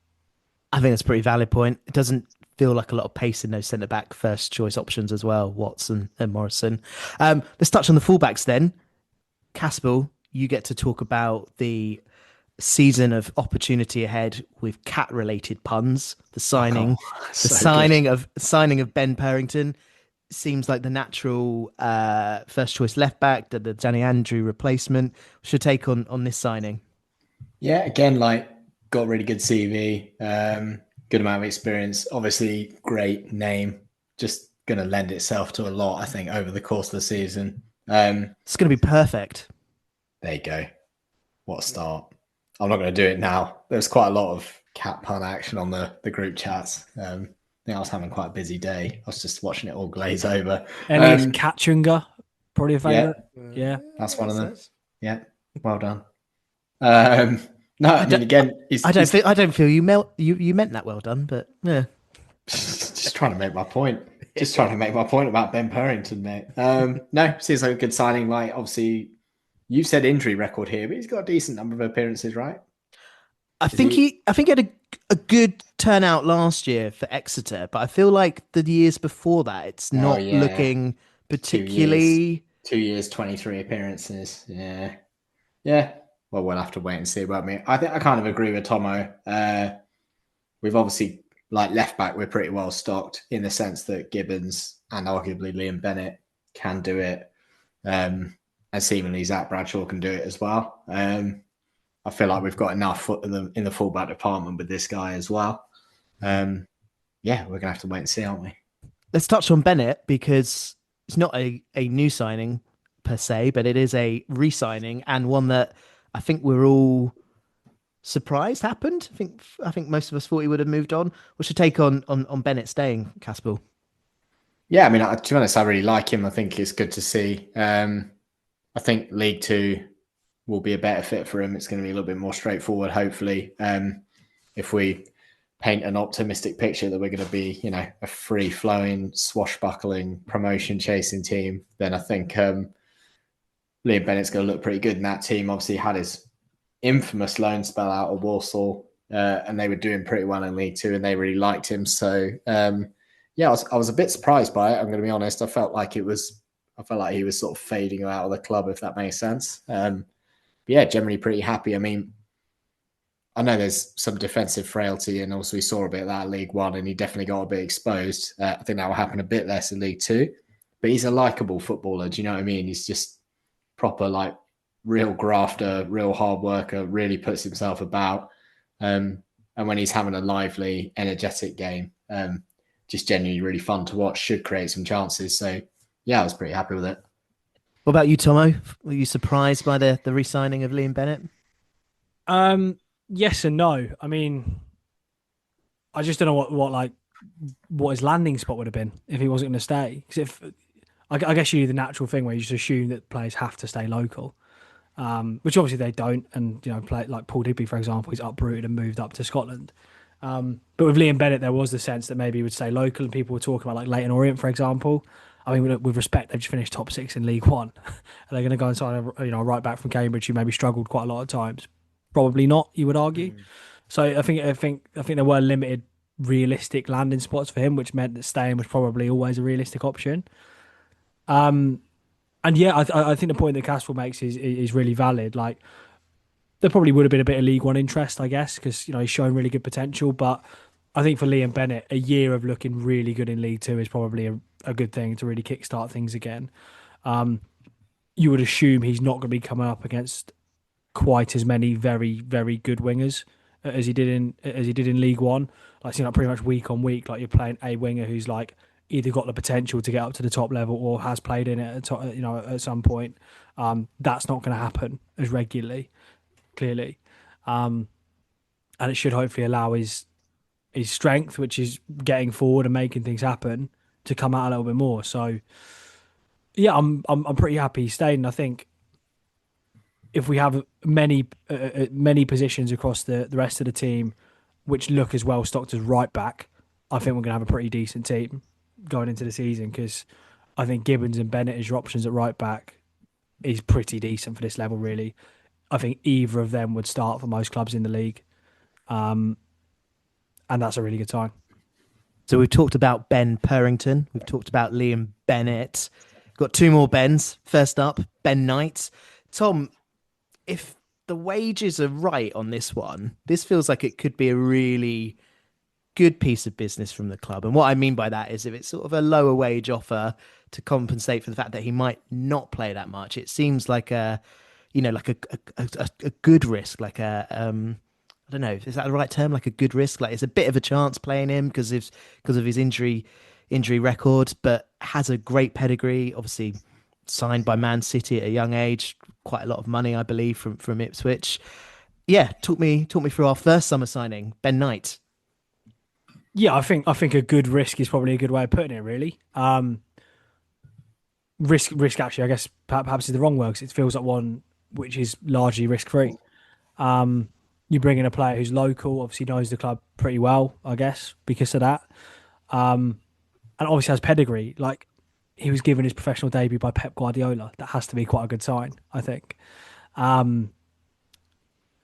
I think that's a pretty valid point. It doesn't feel like a lot of pace in those centre back first choice options as well, Watson and Morrison. Let's touch on the fullbacks then. Caspel, you get to talk about the season of opportunity ahead with cat-related puns. The signing of Ben Purrington seems like the natural first choice left back, the Danny Andrew replacement. What's your take on this signing? Yeah, again, like got a really good CV, good amount of experience. Obviously, great name. Just going to lend itself to a lot, I think, over the course of the season. It's going to be perfect. There you go. What a start. I'm not going to do it now. There's quite a lot of cat pun action on the group chats. I think I was having quite a busy day. I was just watching it all glaze over. Any Catchunga, probably a favourite. Yeah. That's one of them. Yeah, well done. No, I mean, again, I don't feel you meant that well done, but yeah. Just trying to make my point. Just trying to make my point about Ben Purrington, mate. No, seems like a good signing. Like, obviously, you said injury record here, but he's got a decent number of appearances, right? I think he had a good turnout last year for Exeter, but I feel like the years before that, it's not looking particularly. 2 years, 23 appearances. Yeah. Yeah. Well, we'll have to wait and see about me. I think I kind of agree with Tomo. We've obviously, like left back, we're pretty well stocked in the sense that Gibbons and arguably Liam Bennett can do it. And seemingly Zach Bradshaw can do it as well. I feel like we've got enough in the fullback department with this guy as well. Yeah, we're going to have to wait and see, aren't we? Let's touch on Bennett because it's not a new signing per se, but it is a re-signing and one that I think we're all surprised happened. I think most of us thought he would have moved on. What's your take on Bennett staying, Caspel? Yeah, I mean, to be honest, I really like him. I think it's good to see. I think League Two will be a better fit for him. It's going to be a little bit more straightforward, hopefully. If we paint an optimistic picture that we're going to be, a free-flowing, swashbuckling, promotion-chasing team, then I think Liam Bennett's going to look pretty good in that team. Obviously, he had his infamous loan spell out of Walsall, and they were doing pretty well in League Two, and they really liked him. So, I was a bit surprised by it. I'm going to be honest. I felt like he was sort of fading out of the club, if that makes sense. Yeah, generally pretty happy. I mean, I know there's some defensive frailty, and also we saw a bit of that in League One, and he definitely got a bit exposed. I think that will happen a bit less in League Two, but he's a likable footballer. Do you know what I mean? He's just proper, like, real grafter, real hard worker, really puts himself about. And when he's having a lively, energetic game, just genuinely really fun to watch, should create some chances. So, yeah, I was pretty happy with it. What about you, Tomo? Were you surprised by the re-signing of Liam Bennett? Yes and no. I mean, I just don't know what his landing spot would have been if he wasn't going to stay. Because if I guess you do the natural thing where you just assume that players have to stay local, which obviously they don't. And play like Paul Digby, for example, he's uprooted and moved up to Scotland. But with Liam Bennett, there was the sense that maybe he would stay local, and people were talking about like Leighton Orient, for example. I mean, with respect, they've just finished top 6 in League One. Are they going to go and sign a right back from Cambridge who maybe struggled quite a lot of times? Probably not, you would argue. So I think there were limited realistic landing spots for him, which meant that staying was probably always a realistic option. And yeah, I think the point that Castle makes is really valid. Like, there probably would have been a bit of League One interest, I guess, because he's shown really good potential. But I think for Liam Bennett, a year of looking really good in League Two is probably a good thing to really kickstart things again. You would assume he's not going to be coming up against quite as many very, very good wingers as he did in League One. Like, pretty much week on week, like, you're playing a winger who's like either got the potential to get up to the top level or has played in it at some point. That's not going to happen as regularly, clearly, and it should hopefully allow his strength, which is getting forward and making things happen, to come out a little bit more. So yeah, I'm pretty happy he's stayed. And I think if we have many positions across the rest of the team which look as well stocked as right back, I think we're going to have a pretty decent team going into the season, because I think Gibbons and Bennett as your options at right back is pretty decent for this level, really. I think either of them would start for most clubs in the league. And that's a really good sign. So we've talked about Ben Purrington. We've talked about Liam Bennett. Got two more Bens. First up, Ben Knight. Tom, if the wages are right on this one, this feels like it could be a really good piece of business from the club. And what I mean by that is if it's sort of a lower wage offer to compensate for the fact that he might not play that much, it seems like a good risk, like a I don't know, is that the right term? Like a good risk? Like, it's a bit of a chance playing him because of his injury record, but has a great pedigree. Obviously, signed by Man City at a young age, quite a lot of money, I believe, from Ipswich. Yeah, talk me through our first summer signing, Ben Knight. Yeah, I think a good risk is probably a good way of putting it, really. Risk actually, I guess perhaps is the wrong word, because it feels like one which is largely risk free. You bring in a player who's local, obviously knows the club pretty well, I guess, because of that. And obviously has pedigree. Like, he was given his professional debut by Pep Guardiola. That has to be quite a good sign, I think. And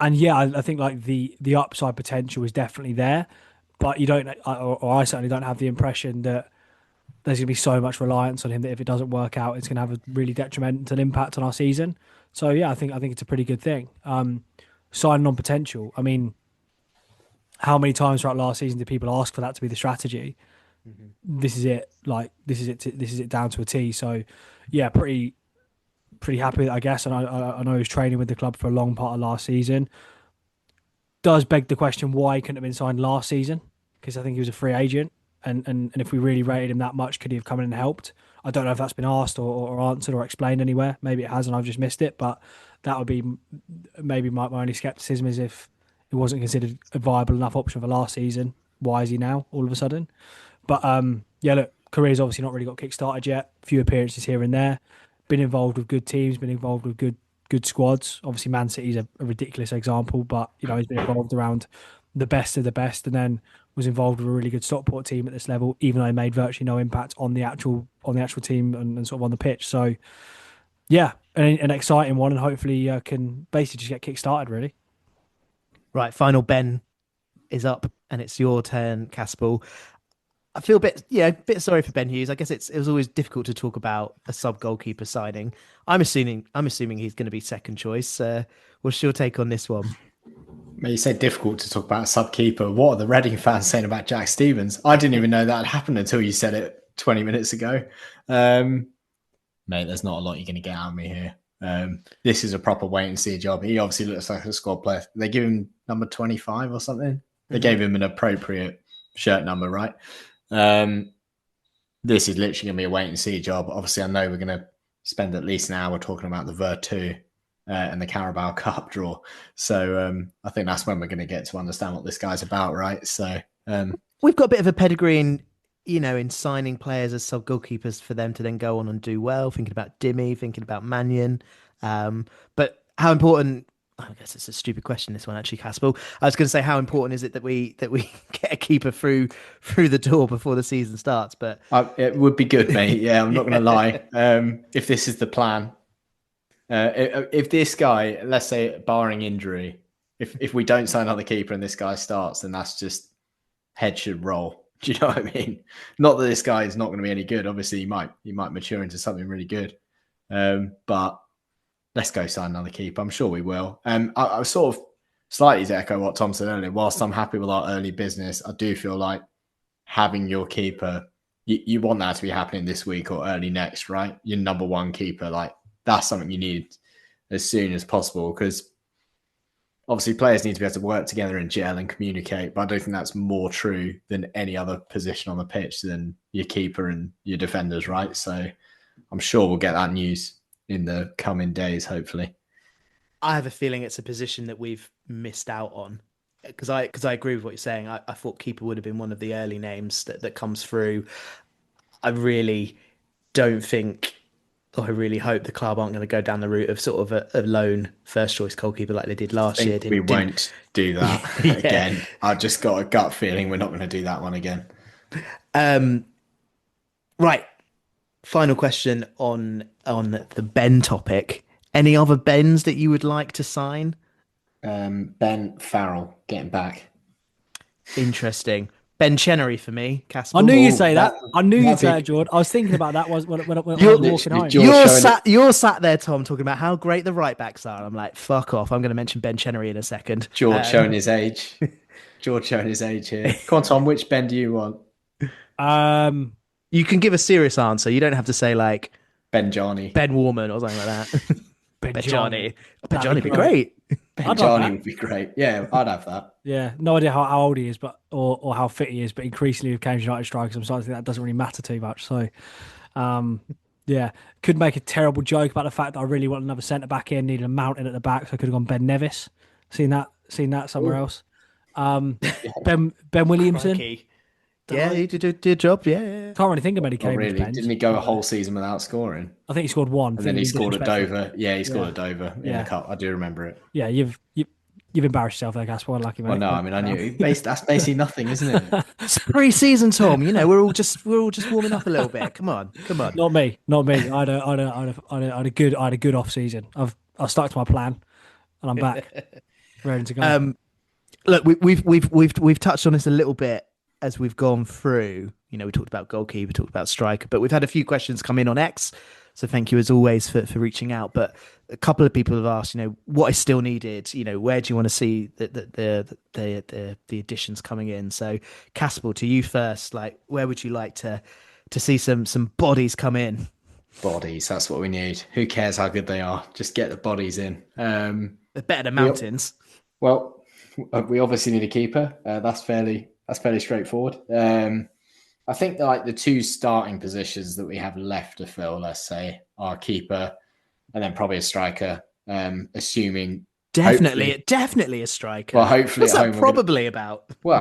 yeah, I think like the upside potential is definitely there, but you don't, or I certainly don't have the impression that there's going to be so much reliance on him that if it doesn't work out, it's going to have a really detrimental impact on our season. So yeah, I think it's a pretty good thing. Signing on potential. I mean, how many times throughout last season did people ask for that to be the strategy? Mm-hmm. This is it. Like, this is it down to a T. So yeah, pretty happy with it, I guess. And I know he was training with the club for a long part of last season. Does beg the question why he couldn't have been signed last season, because I think he was a free agent. And if we really rated him that much, could he have come in and helped? I don't know if that's been asked or answered or explained anywhere. Maybe it has and I've just missed it. But that would be maybe my only scepticism, is if it wasn't considered a viable enough option for last season, why is he now all of a sudden? But yeah, look, career's obviously not really got kick-started yet. A few appearances here and there. Been involved with good teams, been involved with good squads. Obviously, Man City's a ridiculous example, but he's been involved around the best of the best, and then was involved with a really good Stockport team at this level, even though he made virtually no impact on the actual team and sort of on the pitch. So yeah, an exciting one, and hopefully can basically just get kick-started, really. Right, final Ben is up, and it's your turn, Caspel. I feel a bit sorry for Ben Hughes. I guess it was always difficult to talk about a sub goalkeeper signing. I'm assuming he's going to be second choice. What's your take on this one? You say difficult to talk about a sub keeper. What are the Reading fans saying about Jack Stevens? I didn't even know that had happened until you said it 20 minutes ago. Mate, there's not a lot you're going to get out of me here. This is a proper wait and see job. He obviously looks like a squad player. They give him number 25 or something. They gave him an appropriate shirt number, right? This is literally going to be a wait and see job. Obviously, I know we're going to spend at least an hour talking about the Vertu and the Carabao Cup draw. So I think that's when we're going to get to understand what this guy's about, right? So we've got a bit of a pedigree in signing players as sub goalkeepers for them to then go on and do well. Thinking about Dimmy, thinking about Mannion. But how important? I guess it's a stupid question, this one, actually, Caspel. I was going to say, how important is it that we get a keeper through the door before the season starts? But it would be good, mate. Yeah, I'm not going to lie. If this is the plan, if this guy, let's say, barring injury, if we don't sign another keeper and this guy starts, then that's just head should roll. Do you know what I mean? Not that this guy is not going to be any good. Obviously, he might mature into something really good. But let's go sign another keeper. I'm sure we will. I sort of slightly to echo what Tom said earlier. Whilst I'm happy with our early business, I do feel like having your keeper, you want that to be happening this week or early next, right? Your number one keeper, like that's something you need as soon as possible, because obviously players need to be able to work together and gel and communicate. But I don't think that's more true than any other position on the pitch than your keeper and your defenders, right? So I'm sure we'll get that news in the coming days, hopefully. I have a feeling it's a position that we've missed out on, because I agree with what you're saying. I thought keeper would have been one of the early names that comes through. I really don't think, or I really hope the club aren't going to go down the route of sort of a lone first choice goalkeeper like they did last year. We won't do that again. I've just got a gut feeling we're not going to do that one again. Right. Final question on the Ben topic. Any other Bens that you would like to sign? Ben Farrell getting back. Interesting. Ben Chenery for me, Casper. I knew you'd say that. I knew you'd say it, George. I was thinking about that when I was walking home. You're sat there, Tom, talking about how great the right backs are. I'm like, fuck off. I'm going to mention Ben Chenery in a second. George showing his age. George showing his age here. Come on, Tom. Which Ben do you want? You can give a serious answer. You don't have to say like Ben Johnny, Ben Warman or something like that. Ben Johnny. Ben Johnny would be great. Ben Johnny would be great. Yeah, I'd have that. Yeah, no idea how old he is, but or how fit he is, but increasingly with Cambridge United strikers, I'm starting to think that doesn't really matter too much. So, yeah, could make a terrible joke about the fact that I really want another centre back in, needed a mountain at the back, so I could have gone Ben Nevis. Seen that somewhere else. Ben Williamson. Crikey. Yeah, he did a job. Yeah. Can't really think of many Cambridge really. Bens. Didn't he go a whole season without scoring? I think he scored one. And then he scored at Dover. Yeah, he scored at Dover in the cup. I do remember it. Yeah, you've embarrassed yourself there, Casper. Unlucky, mate. Well, no, I mean, I knew that's basically nothing, isn't it? It's pre-season, Tom. You know, we're all just warming up a little bit. Come on. Not me. I had a good off season. I stuck to my plan, and I'm back, ready to go. Look, we've touched on this a little bit as we've gone through. You know, we talked about goalkeeper, talked about striker, but we've had a few questions come in on X. So thank you as always for reaching out. But a couple of people have asked, you know, what is still needed. You know, where do you want to see the additions coming in? So Caspel, to you first. Like, where would you like to see some bodies come in? Bodies, that's what we need. Who cares how good they are? Just get the bodies in. They're better than mountains. Well, we obviously need a keeper. That's fairly straightforward. I think like the two starting positions that we have left to fill, let's say, are keeper and then probably a striker. Assuming definitely a striker. Well, hopefully, what's that probably about? Well,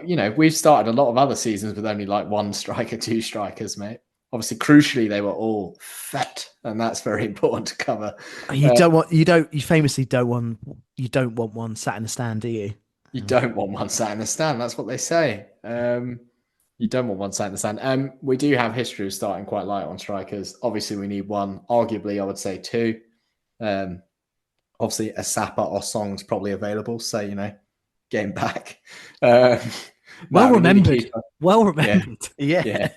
you know, we've started a lot of other seasons with only like one striker, two strikers, mate. Obviously, crucially, they were all fat, and that's very important to cover. You famously don't want one sat in the stand, do you? You don't want one sat in the stand. That's what they say. You don't want one sat in the stand. We do have history of starting quite light on strikers. Obviously, we need one. Arguably, I would say two. Obviously, a Sapa or Song's probably available. So, you know, getting back. Well remembered. Yeah.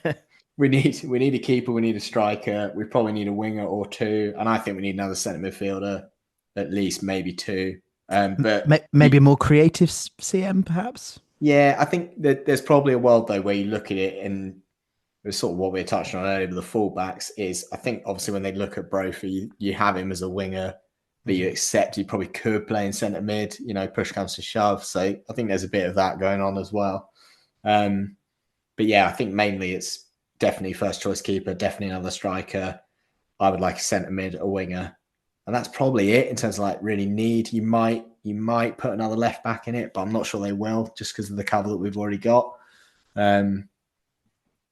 We need a keeper. We need a striker. We probably need a winger or two. And I think we need another centre midfielder, at least maybe two. But Maybe a more creative CM, perhaps. yeah, I think that there's probably a world though where you look at it, and it's sort of what we were touching on earlier with the fullbacks. Is I think obviously when they look at Brophy, you have him as a winger that you accept he probably could play in centre mid. Push comes to shove. So I think there's a bit of that going on as well. But yeah, I think mainly it's definitely first choice keeper, definitely another striker. I would like a centre mid, a winger, and that's probably it in terms of like really need. You might put another left back in it, but I'm not sure they will just because of the cover that we've already got.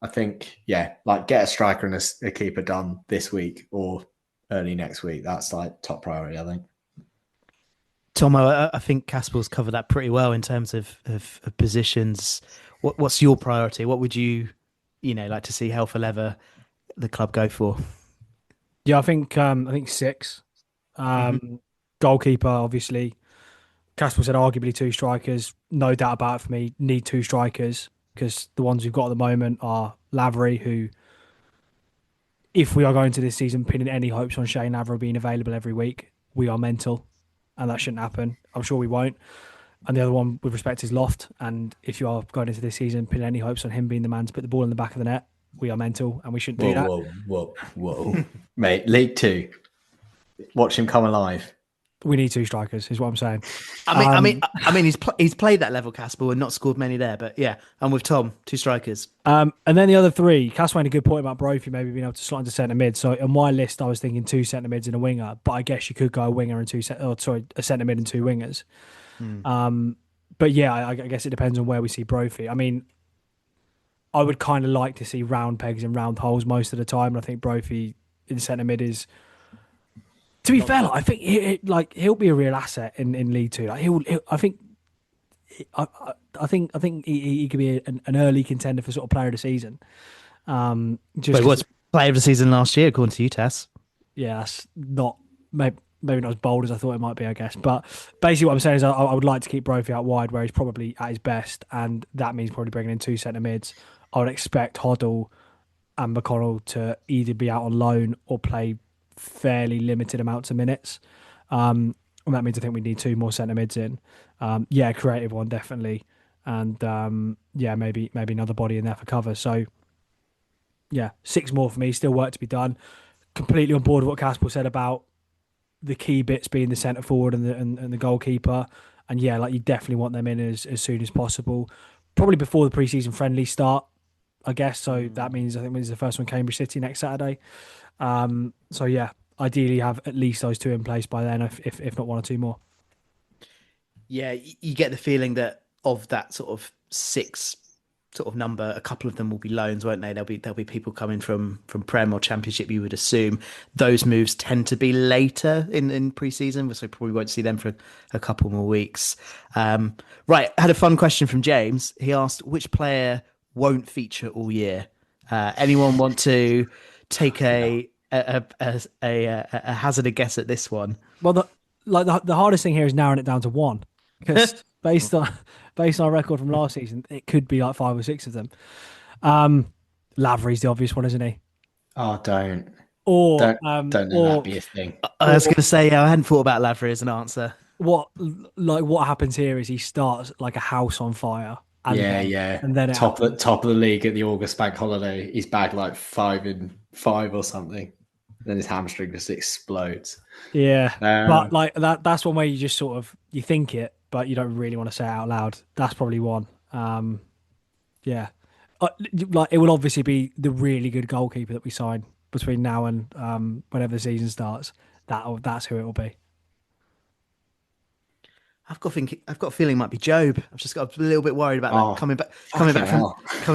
I think, yeah, like get a striker and a keeper done this week or early next week. That's like top priority, I think. Tomo, I think Caspel's covered that pretty well in terms of positions. What's your priority? What would you like to see Helfer Lever the club go for? Yeah, I think 6. Goalkeeper, obviously. Caspel said arguably 2 strikers. No doubt about it for me. Need 2 strikers because the ones we've got at the moment are Lavery, who, if we are going to this season pinning any hopes on Shane Lavery being available every week, we are mental, and that shouldn't happen. I'm sure we won't. And the other one, with respect, is Loft. And if you are going into this season pinning any hopes on him being the man to put the ball in the back of the net, we are mental, and we shouldn't do that. Whoa. Mate, League Two. Watch him come alive. We need 2 strikers, is what I'm saying. I mean, he's played that level, Caspel, and not scored many there. But yeah, I'm with Tom. 2 strikers. And then the other 3, Cass made a good point about Brophy maybe being able to slot into centre mid. So on my list, I was thinking 2 centre mids and a winger. But I guess you could go a winger and a centre mid and 2 wingers. But yeah, I guess it depends on where we see Brophy. I mean, I would kind of like to see round pegs and round holes most of the time. And I think Brophy in centre mid is. To be fair, I think he'll be a real asset in League Two. Like I think he could be an early contender for sort of player of the season. But he was player of the season last year, according to you, Tess. Yeah, that's not maybe not as bold as I thought it might be, I guess. But basically, what I'm saying is I would like to keep Brophy out wide, where he's probably at his best, and that means probably bringing in 2 centre mids. I would expect Hoddle and McConnell to either be out on loan or play fairly limited amounts of minutes. And that means I think we need 2 more centre mids in. Yeah, creative one, definitely. And maybe another body in there for cover. So yeah, 6 more for me. Still work to be done. Completely on board with what Caspel said about the key bits being the centre forward and the goalkeeper. And yeah, like you definitely want them in as soon as possible. Probably before the pre-season friendly start, I guess. So that means I think the first one, Cambridge City next Saturday. So yeah, ideally have at least those 2 in place by then, if not 1 or 2 more. Yeah, you get the feeling that of that sort of 6 sort of number, a couple of them will be loans, won't they? There'll be people coming from Prem or Championship. You would assume those moves tend to be later in pre-season, so probably won't see them for a couple more weeks. Right, I had a fun question from James. He asked which player won't feature all year. Anyone want to take a hazard a guess at this one? Well, the hardest thing here is narrowing it down to 1, because based on our record from last season, it could be like 5 or 6 of them. Lavery's the obvious one, isn't he? Oh, don't let that be a thing. I was going to say, I hadn't thought about Lavery as an answer. What happens here is he starts like a house on fire. And then top of the league at the August bank holiday, he's bagged like 5 in 5 or something. Then his hamstring just explodes. Yeah, but like that's one way you just sort of you think it, but you don't really want to say it out loud. That's probably one. Yeah, like it will obviously be the really good goalkeeper that we sign between now and whenever the season starts. That's who it will be. I've got a feeling it might be Job. I've just got a little bit worried about that coming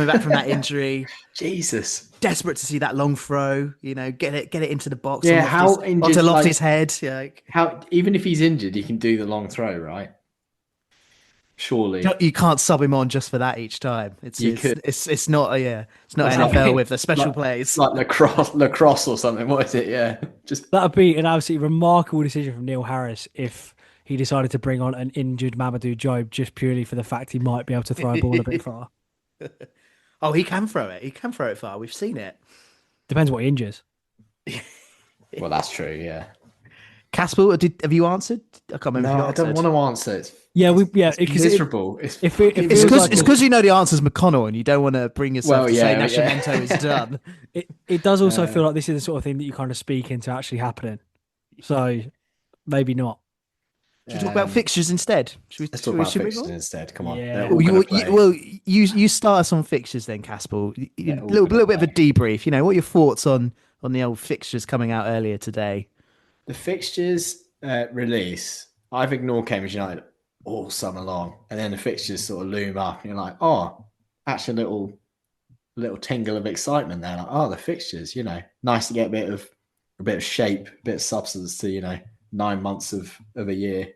back from that injury. Jesus, desperate to see that long throw. Get it into the box. Yeah, onto Lofty's head. Yeah, how even if he's injured, he can do the long throw, right? Surely you can't sub him on just for that each time. It's not NFL with the special plays like lacrosse or something. What is it? Yeah, just that would be an absolutely remarkable decision from Neil Harris if he decided to bring on an injured Mamadou Job just purely for the fact he might be able to throw a ball a bit far. Oh, he can throw it. He can throw it far. We've seen it. Depends what he injures. Well, that's true. Yeah. Casper, have you answered? I can't remember. No, if you I don't answered. want to answer. It's It's miserable. if it fucking feels It's like because you know the answer's McConnell, and you don't want to bring yourself Well, to say yeah, yeah. Nascimento is done. it does also feel like this is the sort of thing that you kind of speak into actually happening. So maybe not. Should we talk about fixtures instead? Let's talk about should we move fixtures on? instead. Come on. Yeah. They're all Well, gonna play. you start us on fixtures then, Casper. A all little gonna bit of a debrief. You know, what are your thoughts on the old fixtures coming out earlier today? The fixtures release, I've ignored Cambridge United all summer long, and then the fixtures sort of loom up, and you're like, oh, actually, a little tingle of excitement there. Like, oh, the fixtures, you know, nice to get a bit of shape, a bit of substance to 9 months of a year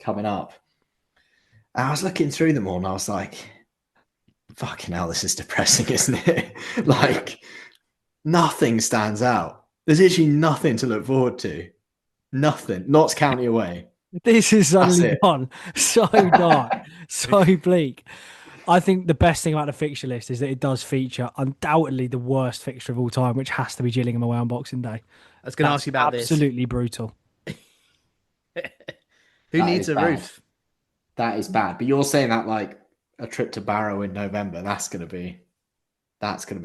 coming up. And I was looking through them all, and I was like, fucking hell, this is depressing, isn't it? Like, nothing stands out. There's literally nothing to look forward to. Nothing. Notts County away. This is suddenly it. gone so dark, so bleak. I think the best thing about the fixture list is that it does feature undoubtedly the worst fixture of all time, which has to be Gillingham away on Boxing Day. I was going to ask you about this. Absolutely brutal. Who That needs is a bad. roof? That is bad. But you're saying that like a trip to Barrow in November, that's gonna be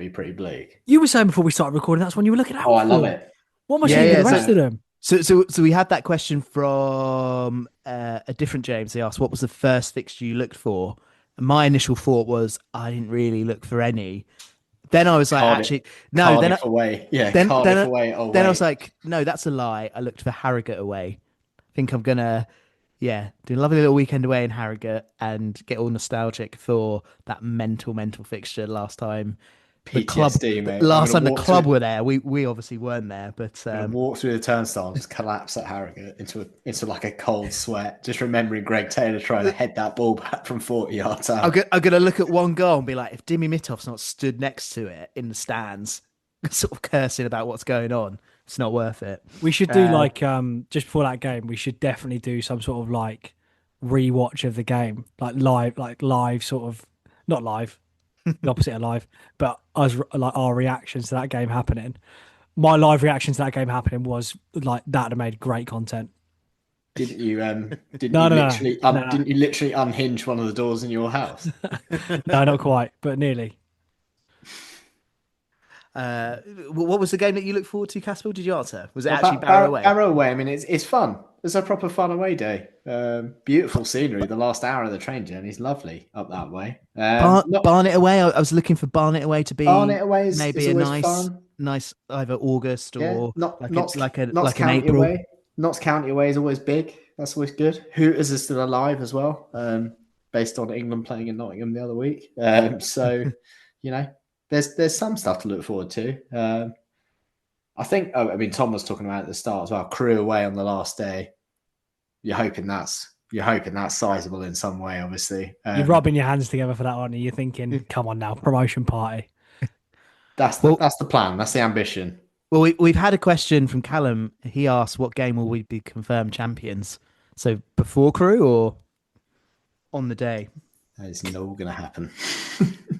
pretty bleak. You were saying before we started recording that's when you were looking out Oh, I love for. it. What much Yeah, you yeah, the rest so- of them? So we had that question from a different James. They asked, what was the first fixture you looked for? And my initial thought was, I didn't really look for any. Then I was like, Cardiff- actually, no. Cardiff away. Yeah, then- Cardiff then- away. Oh, Then I wait. was like, no, that's a lie. I looked for Harrogate away. I think I'm gonna, do a lovely little weekend away in Harrogate and get all nostalgic for that mental fixture last time. The club, PTSD, mate. last time the I'm gonna club walk were there, we obviously weren't there, but through- I'm gonna walk through the turnstile and just collapse at Harrogate into like a cold sweat, just remembering Greg Taylor trying to head that ball back from 40 yards out. I'm gonna look at one goal and be like, if Dimi Mittov's not stood next to it in the stands, sort of cursing about what's going on, it's not worth it. We should do just before that game, we should definitely do some sort of like rewatch of the game, like live sort of, not live, the opposite of live, but us like our reactions to that game happening. My live reaction to that game happening was like that have made great content. Didn't you? No. Didn't you literally unhinge one of the doors in your house? No, not quite, but nearly. What was the game that you looked forward to, Casper? Did you answer? Was it actually Barrow away? Barrow away. I mean, it's fun. It's a proper fun away day. Beautiful scenery. The last hour of the train journey is lovely up that way. Barnet away. I was looking for Barnet away to be Barnet away is maybe is a always fun. nice either August Yeah, or Notts like an County April. away. Notts County away is always big. That's always good. Hooters is still alive as well, based on England playing in Nottingham the other week. So, there's some stuff to look forward to. I think. I mean, Tom was talking about at the start as well. Crew away on the last day. You're hoping that's sizable in some way. Obviously, You're rubbing your hands together for that one, and you're thinking, "Come on now, promotion party." That's the plan. That's the ambition. Well, we've had a question from Callum. He asked, "What game will we be confirmed champions?" So before Crew or on the day? That is not going to happen.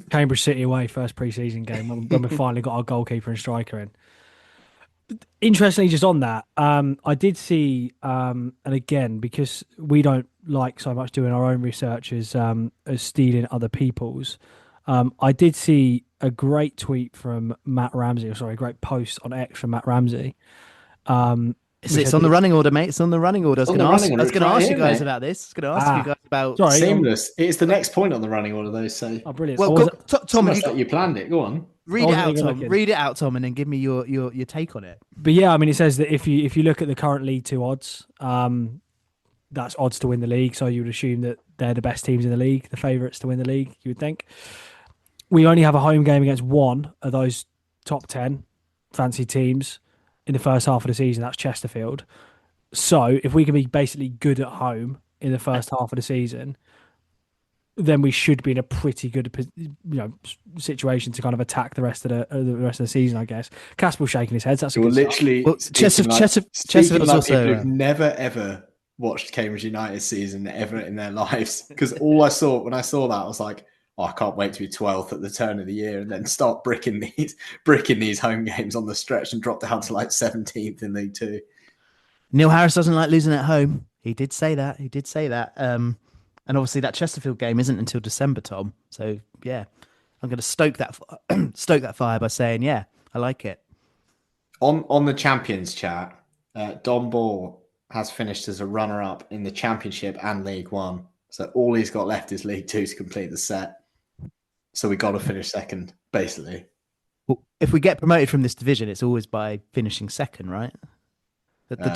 Cambridge City away, first pre-season game when we finally got our goalkeeper and striker in. Interestingly, just on that, I did see, and again, because we don't like so much doing our own research as stealing other people's, I did see a great tweet from Matt Ramsey, a great post on X from Matt Ramsey. It's on the running order, mate. It's on the running order. I was going to ask you guys mate. about this. I was going to ask you guys about. Sorry. Seamless. It's the next point on the running order, though. So, Brilliant. Well, Tom, almost like you planned it. Go on. read it out, Tom. Read it out, Tom, and then give me your take on it. But yeah, I mean, it says that if you look at the current League Two odds, that's odds to win the league. So you would assume that they're the best teams in the league, the favourites to win the league. You would think. We only have a home game against one of those top 10 fancy teams in the first half of the season. That's Chesterfield. So if we can be basically good at home in the first half of the season, then we should be in a pretty good, situation to kind of attack the rest of the season, I guess. Casper's shaking his head. So that's a You're good literally Chesterfield's like also people who've never ever watched Cambridge United season ever in their lives. Because all I saw when I saw that, I was like, oh, I can't wait to be 12th at the turn of the year and then start bricking these home games on the stretch and drop down to like 17th in League Two. Neil Harris doesn't like losing at home. He did say that. He did say that. And obviously that Chesterfield game isn't until December, Tom. So yeah, I'm going to stoke that stoke that fire by saying, yeah, I like it. On the Champions chat, Don Ball has finished as a runner-up in the Championship and League One. So all he's got left is League Two to complete the set. So we got to finish second, basically. Well, if we get promoted from this division, it's always by finishing second, right? The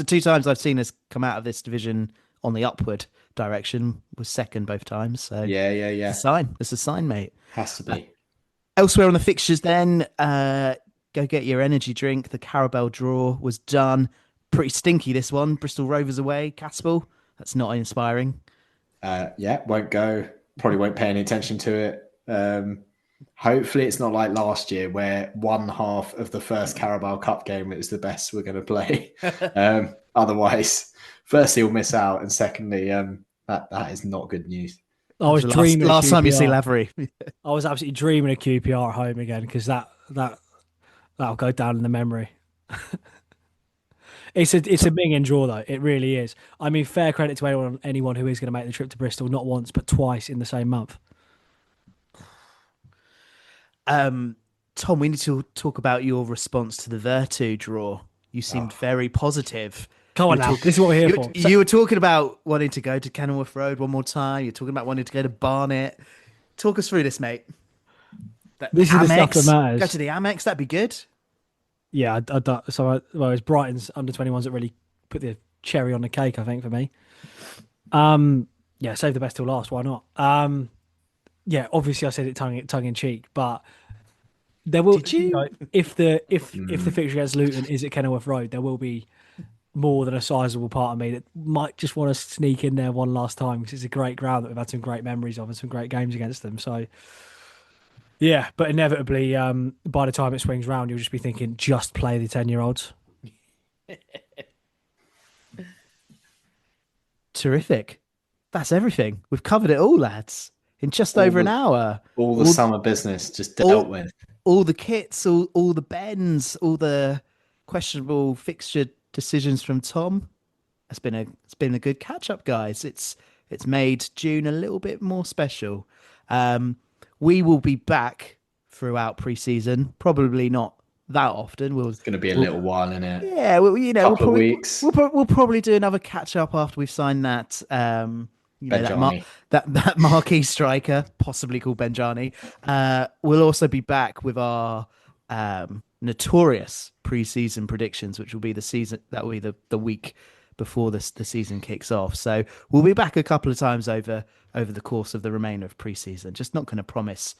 two times I've seen us come out of this division on the upward direction was second both times. So Yeah. it's a sign. It's a sign, mate. Has to be. Elsewhere on the fixtures, then go get your energy drink. The Carabao draw was done. Pretty stinky this one. Bristol Rovers away. Caspel. That's not inspiring. Won't go. Probably won't pay any attention to it. Hopefully it's not like last year where one half of the first Carabao Cup game is the best we're going to play. Otherwise, firstly, we'll miss out. And secondly, that is not good news. I was dreaming. Last time you see Lavery. I was absolutely dreaming of QPR at home again because that'll go down in the memory. It's a binging draw though. It really is. I mean, fair credit to anyone who is going to make the trip to Bristol, not once but twice in the same month. Tom, we need to talk about your response to the Vertu draw. You seemed very positive. Come on now, this is what we're here for. You were talking about wanting to go to Kenilworth Road one more time. You're talking about wanting to go to Barnet. Talk us through this, mate. This is the stuff that matters. Go to the Amex, that'd be good. Yeah, it's Brighton's under-21s that really put the cherry on the cake, I think, for me. Save the best till last. Why not? Obviously I said it tongue in cheek, but there will. Did you? If the fixture against Luton is at Kenilworth Road, there will be more than a sizable part of me that might just want to sneak in there one last time because it's a great ground that we've had some great memories of and some great games against them. So. Yeah, but inevitably, by the time it swings round, you'll just be thinking, just play the 10-year-olds. Terrific. That's everything. We've covered it all, lads, in just over an hour. All the summer business just dealt with. All the kits, all the bends, all the questionable fixture decisions from Tom. It's been a good catch-up, guys. It's made June a little bit more special. We will be back throughout pre-season. Probably not that often. It's going to be a little while in it. Yeah, couple of weeks. We'll probably do another catch up after we've signed that. That marquee striker, possibly called Benjani. We'll also be back with our notorious pre-season predictions, which will be the week before the season kicks off. So we'll be back a couple of times over the course of the remainder of pre-season. Just not going to promise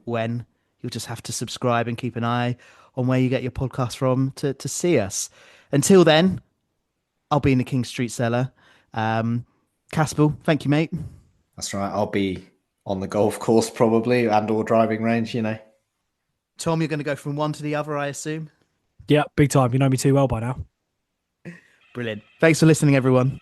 when. You'll just have to subscribe and keep an eye on where you get your podcast from to see us. Until then, I'll be in the King Street Cellar. Caspel, thank you, mate. That's right. I'll be on the golf course probably and/or driving range, Tom, you're going to go from one to the other, I assume? Yeah, big time. You know me too well by now. Brilliant. Thanks for listening, everyone.